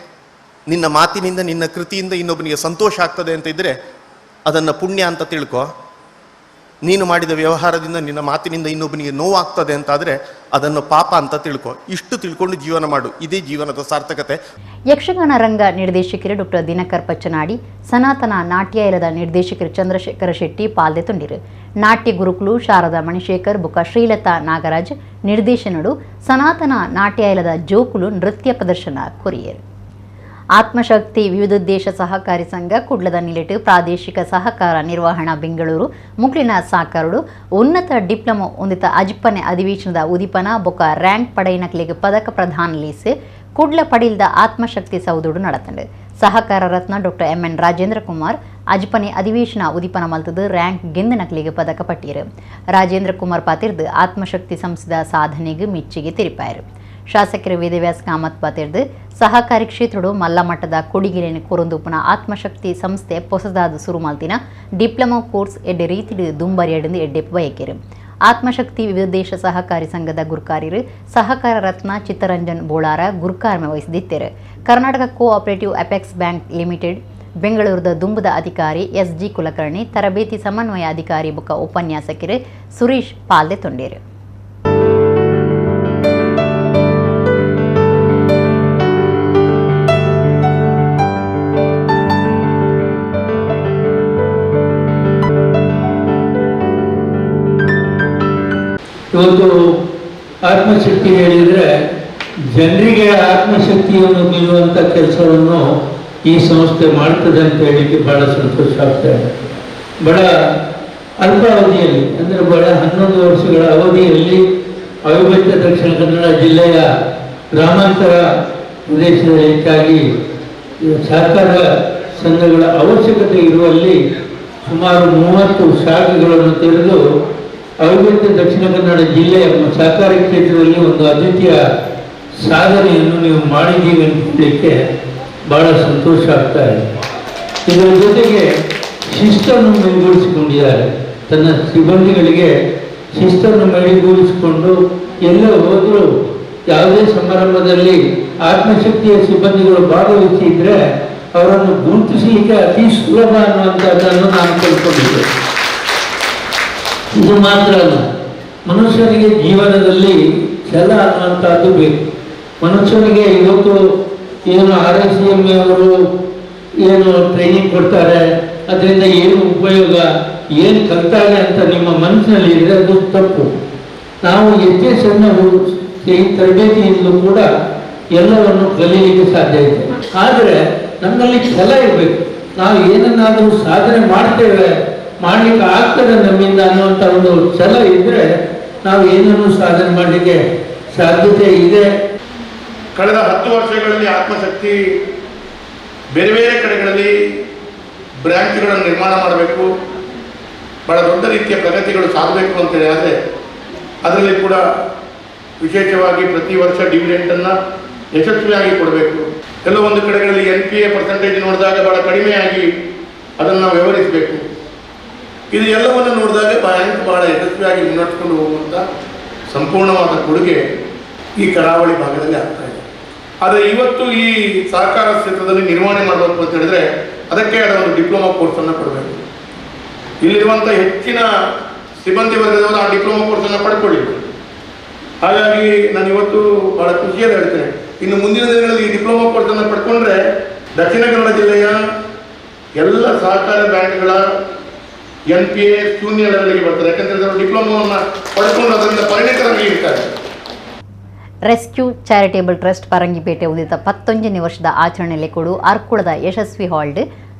ನಿನ್ನ ಮಾತಿನಿಂದ ನಿನ್ನ ಕೃತಿಯಿಂದ ಇನ್ನೊಬ್ಬನಿಗೆ ಸಂತೋಷ ಆಗ್ತದೆ ಅಂತ ಇದ್ದರೆ ಅದನ್ನು ಪುಣ್ಯ ಅಂತ ತಿಳ್ಕೊ. ನೀನು ಮಾಡಿದ ವ್ಯವಹಾರದಿಂದ ನಿನ್ನ ಮಾತಿನಿಂದ ಇನ್ನೊಬ್ಬನಿಗೆ ನೋವಾಗ್ತದೆ ಅಂತಾದರೆ ಅದನ್ನು ಪಾಪ ಅಂತ ತಿಳ್ಕೊ. ಇಷ್ಟು ತಿಳ್ಕೊಂಡು ಜೀವನ ಮಾಡು, ಇದೇ ಜೀವನದ ಸಾರ್ಥಕತೆ. ಯಕ್ಷಗಾನ ರಂಗ ನಿರ್ದೇಶಕರು ಡಾಕ್ಟರ್ ದಿನಕರ್ ಪಚ್ಚನಾಡಿ, ಸನಾತನ ನಾಟ್ಯ ಇಲದ ನಿರ್ದೇಶಕರು ಚಂದ್ರಶೇಖರ ಶೆಟ್ಟಿ ಪಾಲ್ದೆ ತುಂಡಿರು. ನಾಟ್ಯ ಗುರುಕುಲು ಶಾರದಾ ಮಣಿಶೇಖರ್ ಬುಕ ಶ್ರೀಲತಾ ನಾಗರಾಜ್ ನಿರ್ದೇಶನಡು ಸನಾತನ ನಾಟ್ಯ ಇಲದ ಜೋಕುಲು ನೃತ್ಯ ಪ್ರದರ್ಶನ ಕೊರಿಯರು. ಆತ್ಮಶಕ್ತಿ ವಿವಿಧೋದ್ದೇಶ ಸಹಕಾರಿ ಸಂಘ ಕುಡ್ಲದ ನಿಲೆಟ್ ಪ್ರಾದೇಶಿಕ ಸಹಕಾರ ನಿರ್ವಹಣಾ ಬೆಂಗಳೂರು ಮುಕ್ಲಿನ ಸಾಕಾರಡು ಉನ್ನತ ಡಿಪ್ಲೊಮಾ ಹೊಂದಿತ ಅಜಿಪ್ಪನೆ ಅಧಿವೇಶನದ ಉದಿಪನ ಬೊಕ ರ್ಯಾಂಕ್ ಪಡೆಯಿನಕ್ಲಿಗೆ ಪದಕ ಪ್ರದಾನ ಲೀಸ್ ಕುಡ್ಲ ಪಡಿಲ್ದ ಆತ್ಮಶಕ್ತಿ ಸೌದುಡು ನಡತಂಡು. ಸಹಕಾರ ರತ್ನ ಡಾಕ್ಟರ್ MN ರಾಜೇಂದ್ರ ಕುಮಾರ್ ಅಜಿಪನೆ ಅಧಿವೇಶನ ಉದಿಪನ ಮಲ್ತದು ರ್ಯಾಂಕ್ ಗೆಂದನಕ್ಲಿಗೆ ಪದಕ ಪಟ್ಟಿರು. ರಾಜೇಂದ್ರ ಕುಮಾರ್ ಪಾತಿರ್ದು ಆತ್ಮಶಕ್ತಿ ಸಂಸ್ಥೆದ ಸಾಧನೆಗೆ ಮೆಚ್ಚುಗೆ ತಿರುಪಾಯರು. ಶಾಸಕರು ವೇದವ್ಯಾಸ ಕಾಮತ್ ಪಾತಿರ್ದು ಸಹಕಾರಿ ಕ್ಷೇತ್ರಡು ಮಲ್ಲ ಮಟ್ಟದ ಕೊಡಿಗೆರೆಯನ್ನು ಕೊರೊಂದುಪನ ಆತ್ಮಶಕ್ತಿ ಸಂಸ್ಥೆ ಹೊಸದಾದ ಸುರು ಮಲ್ತಿನ ಡಿಪ್ಲೊಮಾ ಕೋರ್ಸ್ ಎಡ್ಡೆ ರೀತಿಡು ದುಂಬರಿಯಡಿಂದು ಎಡ್ಡೆ ಬಯಕೆರು. ಆತ್ಮಶಕ್ತಿ ವಿವಿಧೋದ್ದೇಶ ಸಹಕಾರಿ ಸಂಘದ ಗುರುಕಾರ್ಯರು ಸಹಕಾರ ರತ್ನ ಚಿತ್ತರಂಜನ್ ಬೋಳಾರ ಗುರುಕಾರ್ಮೆ ವಹಿಸಿದ್ದರು. Karnataka cooperative apex bank limited ಬೆಂಗಳೂರದ ದುಂಬುದ ಅಧಿಕಾರಿ SG ಕುಲಕರ್ಣಿ, ತರಬೇತಿ ಸಮನ್ವಯ ಅಧಿಕಾರಿ ಬುಕ ಉಪನ್ಯಾಸಕರು ಸುರೇಶ್ ಪಾಲ್ದೆ ತೊಂಡೇರು. ಇವತ್ತು ಆತ್ಮಶಕ್ತಿ ಹೇಳಿದರೆ ಜನರಿಗೆ ಆತ್ಮಶಕ್ತಿಯನ್ನು ನೀಡುವಂಥ ಕೆಲಸವನ್ನು ಈ ಸಂಸ್ಥೆ ಮಾಡ್ತದೆ ಅಂತ ಹೇಳಿಕ್ಕೆ ಭಾಳ ಸಂತೋಷ ಆಗ್ತಾ ಇದೆ. ಬಹಳ ಅಲ್ಪ ಅವಧಿಯಲ್ಲಿ ಅಂದರೆ ಬಹಳ 11 ವರ್ಷಗಳ ಅವಧಿಯಲ್ಲಿ ಅವಿಭಜಿತ ದಕ್ಷಿಣ ಕನ್ನಡ ಜಿಲ್ಲೆಯ ಗ್ರಾಮಾಂತರ ಪ್ರದೇಶದಲ್ಲಿ ಹೆಚ್ಚಾಗಿ ಸಹಕಾರ ಸಂಘಗಳ ಅವಶ್ಯಕತೆ ಇರುವಲ್ಲಿ ಸುಮಾರು 30 ಶಾಖೆಗಳನ್ನು ತೆರೆದು ಅವಿಭಜಿತ ದಕ್ಷಿಣ ಕನ್ನಡ ಜಿಲ್ಲೆಯ ಸಹಕಾರಿ ಕ್ಷೇತ್ರದಲ್ಲಿ ಒಂದು ಅದ್ವಿತೀಯ ಸಾಧನೆಯನ್ನು ನೀವು ಮಾಡಿದ್ದೀವಿ ಅಂತ ಹೇಳಲಿಕ್ಕೆ ಭಾಳ ಸಂತೋಷ ಆಗ್ತಾ ಇದೆ. ಇದರ ಜೊತೆಗೆ ಶಿಸ್ತನ್ನು ಮೈಗೂಡಿಸಿಕೊಂಡಿದ್ದಾರೆ. ತನ್ನ ಸಿಬ್ಬಂದಿಗಳಿಗೆ ಶಿಸ್ತನ್ನು ಮೈಗೂಡಿಸಿಕೊಂಡು ಎಲ್ಲೇ ಹೋದರೂ ಯಾವುದೇ ಸಮಾರಂಭದಲ್ಲಿ ಆತ್ಮಶಕ್ತಿಯ ಸಿಬ್ಬಂದಿಗಳು ಭಾಗವಹಿಸಿದ್ರೆ ಅವರನ್ನು ಗುರುತಿಸಲಿಕ್ಕೆ ಅತಿ ಸುಲಭ ಅನ್ನುವಂಥದ್ದನ್ನು ನಾನು ತಿಳ್ಕೊಂಡಿದ್ದೆ. ಇದು ಮಾತ್ರ ಅಲ್ಲ, ಮನುಷ್ಯನಿಗೆ ಜೀವನದಲ್ಲಿ ಛಲ ಅನ್ನುವಂಥದ್ದು ಬೇಕು. ಮನುಷ್ಯನಿಗೆ ಇವತ್ತು ಏನು RICM ಅವರು ಏನು ಟ್ರೈನಿಂಗ್ ಕೊಡ್ತಾರೆ, ಅದರಿಂದ ಏನು ಉಪಯೋಗ, ಏನು ಕಲ್ತಾಗ ಅಂತ ನಿಮ್ಮ ಮನಸ್ಸಿನಲ್ಲಿ ಇದ್ರೆ ಅದು ತಪ್ಪು. ನಾವು ಎಷ್ಟೇ ಸಣ್ಣ ತರಬೇತಿಯಿಂದಲೂ ಕೂಡ ಎಲ್ಲವನ್ನು ಕಲೀಲಿಕ್ಕೆ ಸಾಧ್ಯ ಇದೆ. ಆದರೆ ನಮ್ಮಲ್ಲಿ ಛಲ ಇರಬೇಕು. ನಾವು ಏನನ್ನಾದರೂ ಸಾಧನೆ ಮಾಡ್ತೇವೆ, ಮಾಡಲಿಕ್ಕೆ ಆಗ್ತದೆ ನಮ್ಮಿಂದ ಅನ್ನುವಂಥ ಒಂದು ಛಲ ಇದ್ದರೆ ನಾವು ಏನನ್ನು ಸಾಧನೆ ಮಾಡಲಿಕ್ಕೆ ಸಾಧ್ಯತೆ ಇದೆ. ಕಳೆದ 10 ವರ್ಷಗಳಲ್ಲಿ ಆತ್ಮಶಕ್ತಿ ಬೇರೆ ಬೇರೆ ಕಡೆಗಳಲ್ಲಿ ಬ್ರಾಂಚ್ಗಳನ್ನು ನಿರ್ಮಾಣ ಮಾಡಬೇಕು, ಬಹಳ ದೊಡ್ಡ ರೀತಿಯ ಪ್ರಗತಿಗಳು ಸಾಗಬೇಕು ಅಂತೇಳಿ ಆದರೆ ಅದರಲ್ಲಿ ಕೂಡ ವಿಶೇಷವಾಗಿ ಪ್ರತಿ ವರ್ಷ ಡಿವಿಡೆಂಟನ್ನು ಯಶಸ್ವಿಯಾಗಿ ಕೊಡಬೇಕು. ಕೆಲವೊಂದು ಕಡೆಗಳಲ್ಲಿ NPA ಪರ್ಸೆಂಟೇಜ್ ನೋಡಿದಾಗ ಬಹಳ ಕಡಿಮೆಯಾಗಿ ಅದನ್ನು ವ್ಯವಹರಿಸಬೇಕು. ಇದು ಎಲ್ಲವನ್ನು ನೋಡಿದಾಗ ಬ್ಯಾಂಕ್ ಬಹಳ ಯಶಸ್ವಿಯಾಗಿ ಮುನ್ನಡೆಸ್ಕೊಂಡು ಹೋಗುವಂಥ ಸಂಪೂರ್ಣವಾದ ಕೊಡುಗೆ ಈ ಕರಾವಳಿ ಭಾಗದಲ್ಲಿ ಆಗ್ತಾ ಇದೆ. ಆದರೆ ಇವತ್ತು ಈ ಸಹಕಾರ ಕ್ಷೇತ್ರದಲ್ಲಿ ನಿರ್ವಹಣೆ ಮಾಡಬೇಕು ಅಂತ ಹೇಳಿದ್ರೆ ಅದಕ್ಕೆ ಆದ ಒಂದು ಡಿಪ್ಲೊಮಾ ಕೋರ್ಸನ್ನು ಕೊಡಬೇಕು. ಇಲ್ಲಿರುವಂಥ ಹೆಚ್ಚಿನ ಸಿಬ್ಬಂದಿ ವರ್ಗದವರು ಆ ಡಿಪ್ಲೊಮಾ ಕೋರ್ಸನ್ನು ಪಡ್ಕೊಳ್ಳಿ. ಹಾಗಾಗಿ ನಾನು ಇವತ್ತು ಬಹಳ ಖುಷಿಯಲ್ಲಿ ಹೇಳ್ತೇನೆ, ಇನ್ನು ಮುಂದಿನ ದಿನಗಳಲ್ಲಿ ಈ ಡಿಪ್ಲೊಮಾ ಕೋರ್ಸನ್ನು ಪಡ್ಕೊಂಡ್ರೆ ದಕ್ಷಿಣ ಕನ್ನಡ ಜಿಲ್ಲೆಯ ಎಲ್ಲ ಸಹಕಾರ ಬ್ಯಾಂಕ್ಗಳ NPA ಶೂನ್ಯ ಲೆವೆಲ್ಗೆ ಬರ್ತಾರೆ. ಯಾಕಂದರೆ ಅವರು ಡಿಪ್ಲೊಮಾವನ್ನು ಪಡ್ಕೊಂಡು ಅದರಿಂದ ಪರಿಣಿತರಾಗಿ ಇರ್ತಾರೆ. ರೆಸ್ಕ್ಯೂ ಚಾರಿಟೇಬಲ್ ಟ್ರಸ್ಟ್ ಪರಂಗಿಪೇಟೆ ಉದಿತ 11ನೇ ವರ್ಷದ ಆಚರಣೆಯಲ್ಲಿ ಕೊಡು ಅರ್ಕುಳದ ಯಶಸ್ವಿ ಹಾಲ್ಡ್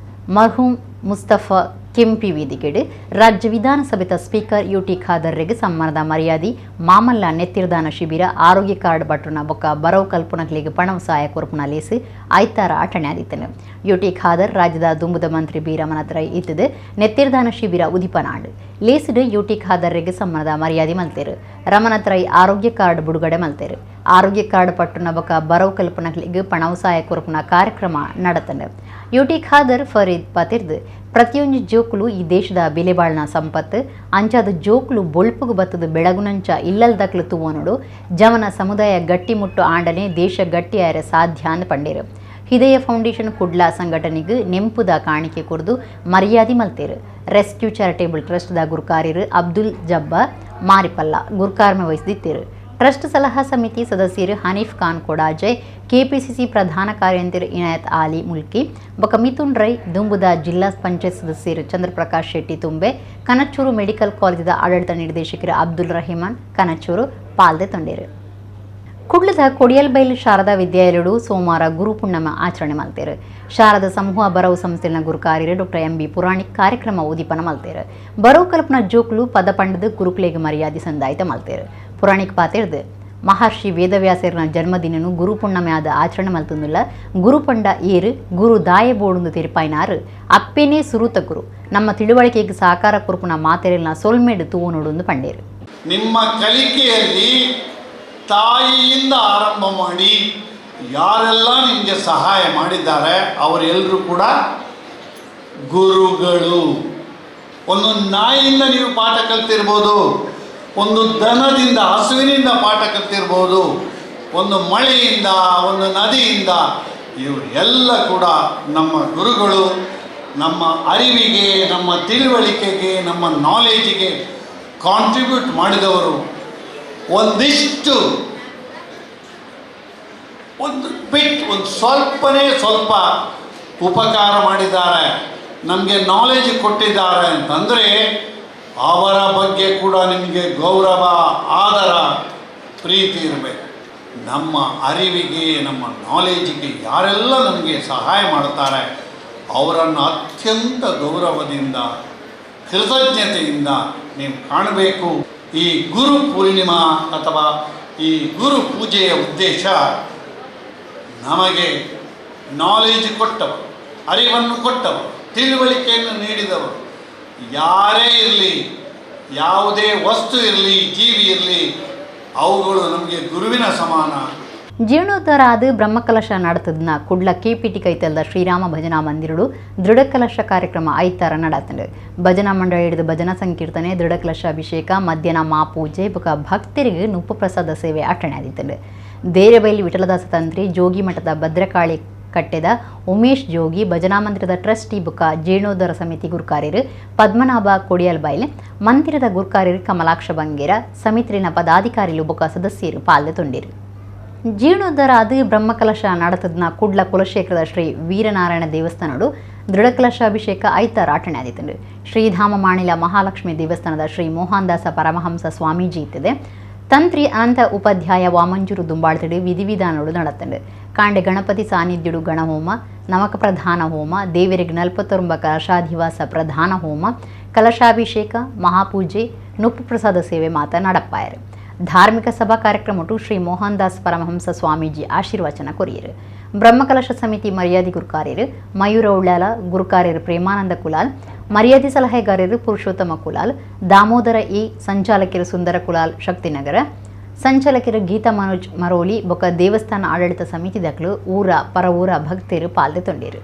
ಮರ್ಹೂಮ್ ಮುಸ್ತಫಾ ಕೆಂಪಿ ವೇದಿಕೆಡು ರಾಜ್ಯ ವಿಧಾನಸಭೆದ ಸ್ಪೀಕರ್ UT ಖಾದರ್ರಿಗೆ ಸನ್ಮಾನದ ಮರ್ಯಾದೆ ಮಾಮಲ್ಲ ನೆತ್ತಿರದಾನ ಶಿಬಿರ ಆರೋಗ್ಯ ಕಾರ್ಡ್ ಬಟ್ಟುನ ಬೊಕ್ಕ ಬರವು ಕಲ್ಪನಕ್ಲಿಗೆ ಪಣವ ಸಹಾಯ ಕೊರಪುನ ಲೇಸು ಐತಾರ ಆಟಣೆ ಆದಿತ್ತನು. UT ಖಾದರ್ ರಾಜ್ಯದ ದುಂಬುದ ಮಂತ್ರಿ ಬಿ ರಮನಾಥ್ ರೈ ಇತ್ತದು ನೆತ್ತಿರದಾನ ಶಿಬಿರ ಉದಿಪನಾಡು ಲೇಸಿಡು UT ಖಾದರ್ರಿಗೆ ಸನ್ಮಾನದ ಮರ್ಯಾದೆ ಮಲ್ತೇರು. ರಮನಾಥ್ ರೈ ಆರೋಗ್ಯ ಕಾರ್ಡ್ ಬಿಡುಗಡೆ ಮಲ್ತೇರು. ಆರೋಗ್ಯ ಕಾರ್ಡ್ ಪಟ್ಟುನ ಬೊಕ್ಕ ಬರವು ಕಲ್ಪನಕ್ಲಿಗೆ ಪಣವ ಸಹಾಯ ಕೊರಪುನ ಕಾರ್ಯಕ್ರಮ ನಡೆತನು. UT ಖಾದರ್ ಫರೀದ್ ಪಾತಿರ್ದು ಪ್ರತಿಯೊಂದು ಜೋಕುಲು ಈ ದೇಶದ ಬೆಲೆಬಾಳ್ನ ಸಂಪತ್ತು ಅಂಚಾದ ಜೋಕುಲು ಬೊಳ್ಪುಗು ಬತ್ತದ ಬೆಳಗುನಂಚ ಇಲ್ಲಲ್ದಕ್ಲು ತೂವನೋಡು ಜವನ ಸಮುದಾಯ ಗಟ್ಟಿಮುಟ್ಟು ಆಂಡನೆ ದೇಶ ಗಟ್ಟಿಯಾರೆ ಸಾಧ್ಯ ಅಂದ್ ಪಂಡೇರು. ಹಿದಯ ಫೌಂಡೇಶನ್ ಕುಡ್ಲ ಸಂಘಟನೆಗೆ ನೆಂಪುದ ಕಾಣಿಕೆ ಕುರಿದು ಮರ್ಯಾದೆ ಮಲ್ತೇರು. ರೆಸ್ಕ್ಯೂ ಚಾರಿಟೇಬಲ್ ಟ್ರಸ್ಟ್ದ ಗುರುಕಾರ್ಯರು ಅಬ್ದುಲ್ ಜಬ್ಬಾರ್ ಮಾರಿಪಲ್ಲ ಗುರುಕಾರ್ಮೆ ವಹಿಸಿದ್ದರು. ಟ್ರಸ್ಟ್ ಸಲಹಾ ಸಮಿತಿ ಸದಸ್ಯರು ಹನೀಫ್ ಖಾನ್ ಕೊಡಾಜೆ, ಕೆಪಿಸಿಸಿ ಪ್ರಧಾನ ಕಾರ್ಯಂತರ ಇನಾಯತ್ ಆಲಿ ಮುಲ್ಕಿ, ಬೊಕ ಮಿಥುನ್ ರೈ, ದುಂಬುದ ಜಿಲ್ಲಾ ಪಂಚಾಯತ್ ಸದಸ್ಯರು ಚಂದ್ರಪ್ರಕಾಶ್ ಶೆಟ್ಟಿ ತುಂಬೆ, ಕನಚೂರು ಮೆಡಿಕಲ್ ಕಾಲೇಜದ ಆಡಳಿತ ನಿರ್ದೇಶಕರು ಅಬ್ದುಲ್ ರಹಿಮಾನ್ ಕನಚೂರು ಪಾಲ್ದೆ ತಂಡೇರು. ಕುಡ್ಲದ ಕೊಡಿಯಲ್ಬೈಲು ಶಾರದಾ ವಿದ್ಯಾಲಯಡು ಸೋಮವಾರ ಗುರು ಪುಣ್ಣಮ ಆಚರಣೆ ಮಲ್ತೇರು. ಶಾರದಾ ಸಮೂಹ ಬರವು ಸಂಸ್ಥೆನ ಗುರುಕಾರ್ಯರು ಡಾಕ್ಟರ್ MB ಪುರಾಣಿಕ್ ಕಾರ್ಯಕ್ರಮ ಉದೀಪನ ಮಲ್ತೇರು. ಬರವು ಕಲ್ಪನ ಜೋಕ್ಲು ಪದ ಪಂಡದ ಗುರುಕ್ಲೇಗೆ ಮರ್ಯಾದೆ ಸಂದಾಯಿತ ಮಲ್ತೇರು. ಪುರಾಣಿಕ್ ಪಾತೇರ್ದು ಮಹರ್ಷಿ ವೇದವ್ಯಾಸರ ಜನ್ಮದಿನನು ಗುರು ಪುಣ್ಣಮೆ ಆದ ಆಚರಣೆ ಮಲ್ತಂದುಲ್ಲ ಗುರುಪಂಡ ಏರು ಗುರು ದಾಯ ಬೋಡುಂದು ತಿರುಪಾಯಿನಾರು ಅಪ್ಪೇನೇ ಸುರೂತ ಗುರು ನಮ್ಮ ತಿಳುವಳಿಕೆಗೆ ಸಹಕಾರ ಕುರುಪುನ ಮಾತೆರೆಲ್ನ ಸೊಲ್ಮೇಡು ತೂವು ನೋಡುಂದು ಪಂಡೇರು. ನಿಮ್ಮ ಕಲಿಕೆಯಲ್ಲಿ ತಾಯಿಯಿಂದ ಆರಂಭ ಮಾಡಿ ಯಾರೆಲ್ಲ ನಿಮಗೆ ಸಹಾಯ ಮಾಡಿದ್ದಾರೆ ಅವರೆಲ್ಲರೂ ಕೂಡ ಗುರುಗಳು. ಒಂದು ನಾಯಿಯಿಂದ ನೀವು ಪಾಠ ಕಲ್ತಿರ್ಬೋದು, ಒಂದು ದನದಿಂದ ಹಸುವಿನಿಂದ ಪಾಠ ಕಲ್ತಿರ್ಬೋದು, ಒಂದು ಮಳೆಯಿಂದ, ಒಂದು ನದಿಯಿಂದ, ಇವರೆಲ್ಲ ಕೂಡ ನಮ್ಮ ಗುರುಗಳು. ನಮ್ಮ ಅರಿವಿಗೆ, ನಮ್ಮ ತಿಳುವಳಿಕೆಗೆ, ನಮ್ಮ ನಾಲೆಜಿಗೆ ಕಾಂಟ್ರಿಬ್ಯೂಟ್ ಮಾಡಿದವರು. ಒಂದಿಷ್ಟು ಒಂದು ಸ್ವಲ್ಪ ಉಪಕಾರ ಮಾಡಿದ್ದಾರೆ, ನಮಗೆ ನಾಲೆಜ್ ಕೊಟ್ಟಿದ್ದಾರೆ ಅಂತಂದರೆ ಅವರ ಬಗ್ಗೆ ಕೂಡ ನಿಮಗೆ ಗೌರವ, ಆದರ, ಪ್ರೀತಿ ಇರಬೇಕು. ನಮ್ಮ ಅರಿವಿಗೆ, ನಮ್ಮ ನಾಲೆಜಿಗೆ ಯಾರೆಲ್ಲ ನಮಗೆ ಸಹಾಯ ಮಾಡ್ತಾರೆ ಅವರನ್ನು ಅತ್ಯಂತ ಗೌರವದಿಂದ, ಕೃತಜ್ಞತೆಯಿಂದ ನೀವು ಕಾಣಬೇಕು. ಈ ಗುರು ಪೂರ್ಣಿಮಾ ಅಥವಾ ಈ ಗುರು ಪೂಜೆಯ ಉದ್ದೇಶ ನಮಗೆ ನಾಲೆಜ್ ಕೊಟ್ಟವರು, ಅರಿವನ್ನು ಕೊಟ್ಟವರು, ತಿಳುವಳಿಕೆಯನ್ನು ನೀಡಿದವರು ಯಾರೇ ಇರಲಿ, ಯಾವುದೇ ವಸ್ತು ಇರಲಿ, ಜೀವಿ ಇರಲಿ, ಅವುಗಳು ನಮಗೆ ಗುರುವಿನ ಸಮಾನ. ಜೀರ್ಣೋದ್ಧಾರ ಆದ ಬ್ರಹ್ಮಕಲಶ ನಡೆತದನ್ನ ಕುಡ್ಲ ಕೆಪಿಟಿ ಕೈತಲ್ದ ಶ್ರೀರಾಮ ಭಜನಾ ಮಂದಿರಡು ದೃಢಕಲಶ ಕಾರ್ಯಕ್ರಮ ಐತಾರ ನಡತಂಡು. ಭಜನಾ ಮಂಡಳ ಹಿಡಿದು ಭಜನಾ ಸಂಕೀರ್ತನೆ, ದೃಢಕಲಶ ಅಭಿಷೇಕ, ಮಧ್ಯಾಹ್ನ ಮಾಪೂಜೆ ಬೊಕ ಭಕ್ತರಿಗೆ ನುಪ್ಪು ಪ್ರಸಾದ ಸೇವೆ ಅಟಣೆ ಆದಿತ್ತಂಡು. ದೇರೆಬೈಲಿ ವಿಠಲದಾಸ ತಂತ್ರಿ, ಜೋಗಿ ಮಠದ ಭದ್ರಕಾಳಿ ಕಟ್ಟೆದ ಉಮೇಶ್ ಜೋಗಿ, ಭಜನಾ ಮಂದಿರದ ಟ್ರಸ್ಟಿ ಬೊಕ ಜೀರ್ಣೋದ್ಧಾರ ಸಮಿತಿ ಗುರುಕಾರ್ಯರು ಪದ್ಮನಾಭ ಕೊಡಿಯಲ್ಬೈಲ್, ಮಂದಿರದ ಗುರುಕಾರ್ಯರು ಕಮಲಾಕ್ಷ ಬಂಗೇರ, ಸಮಿತಿನ ಪದಾಧಿಕಾರಿಗಳು ಬೊಕ ಸದಸ್ಯರು ಪಾಲ್ದೆ ತೊಂಡಿರು. ಜೀರ್ಣೋದ್ಧಾರ ಆದ ಬ್ರಹ್ಮಕಲಶ ನಡೆತದನ್ನ ಕುಡ್ಲ ಕುಲಶೇಖರದ ಶ್ರೀ ವೀರನಾರಾಯಣ ದೇವಸ್ಥಾನಡು ದೃಢಕಲಶ ಅಭಿಷೇಕ ಐತಾರ ಆಟಣೆ ಆದಿತ್ತಂಡು. ಶ್ರೀಧಾಮ ಮಾಣಿಲ ಮಹಾಲಕ್ಷ್ಮಿ ದೇವಸ್ಥಾನದ ಶ್ರೀ ಮೋಹನದಾಸ ಪರಮಹಂಸ ಸ್ವಾಮೀಜಿ ಇತ್ತದೆ. ತಂತ್ರಿ ಅನಂತ ಉಪಾಧ್ಯಾಯ ವಾಮಂಜೂರು ದುಂಬಾಳ್ತಡು ವಿಧಿವಿಧಾನಗಳು ನಡೆತಂಡು. ಕಾಂಡೆ ಗಣಪತಿ ಸಾನ್ನಿಧ್ಯಡು ಗಣಹೋಮ, ನಮಕ ಪ್ರಧಾನ ಹೋಮ, ದೇವರಿಗೆ ನಲ್ಪತ್ತೊಂಬ ಕಲಶಾಧಿವಾಸ ಪ್ರಧಾನ ಹೋಮ, ಕಲಶಾಭಿಷೇಕ, ಮಹಾಪೂಜೆ, ನುಪ್ಪು ಪ್ರಸಾದ ಸೇವೆ ಮಾತ ನಡಪಾಯರು. ಧಾರ್ಮಿಕ ಸಭಾ ಕಾರ್ಯಕ್ರಮಟು ಶ್ರೀ ಮೋಹನದಾಸ್ ಪರಮಹಂಸ ಸ್ವಾಮೀಜಿ ಆಶೀರ್ವಚನ ಕೊರಿಯರು. ಬ್ರಹ್ಮಕಲಶ ಸಮಿತಿ ಮರ್ಯಾದೆ ಗುರುಕಾರ್ಯರು ಮಯೂರ ಉಳ್ಳಾಲ, ಗುರುಕಾರ್ಯರು ಪ್ರೇಮಾನಂದ ಕುಲಾಲ್, ಮರ್ಯಾದೆ ಸಲಹೆಗಾರರು ಪುರುಷೋತ್ತಮ ಕುಲಾಲ್, ದಾಮೋದರ ಎ, ಸಂಚಾಲಕರು ಸುಂದರ ಕುಲಾಲ್ ಶಕ್ತಿನಗರ, ಸಂಚಾಲಕರು ಗೀತಾ ಮನೋಜ್ ಮರೋಲಿ ಬೊಕ ದೇವಸ್ಥಾನ ಆಡಳಿತ ಸಮಿತಿ ದಕ್ಲು ಊರ ಪರವೂರ ಭಕ್ತರು ಪಾಲ್ದೆ ತೊಂಡೇರು.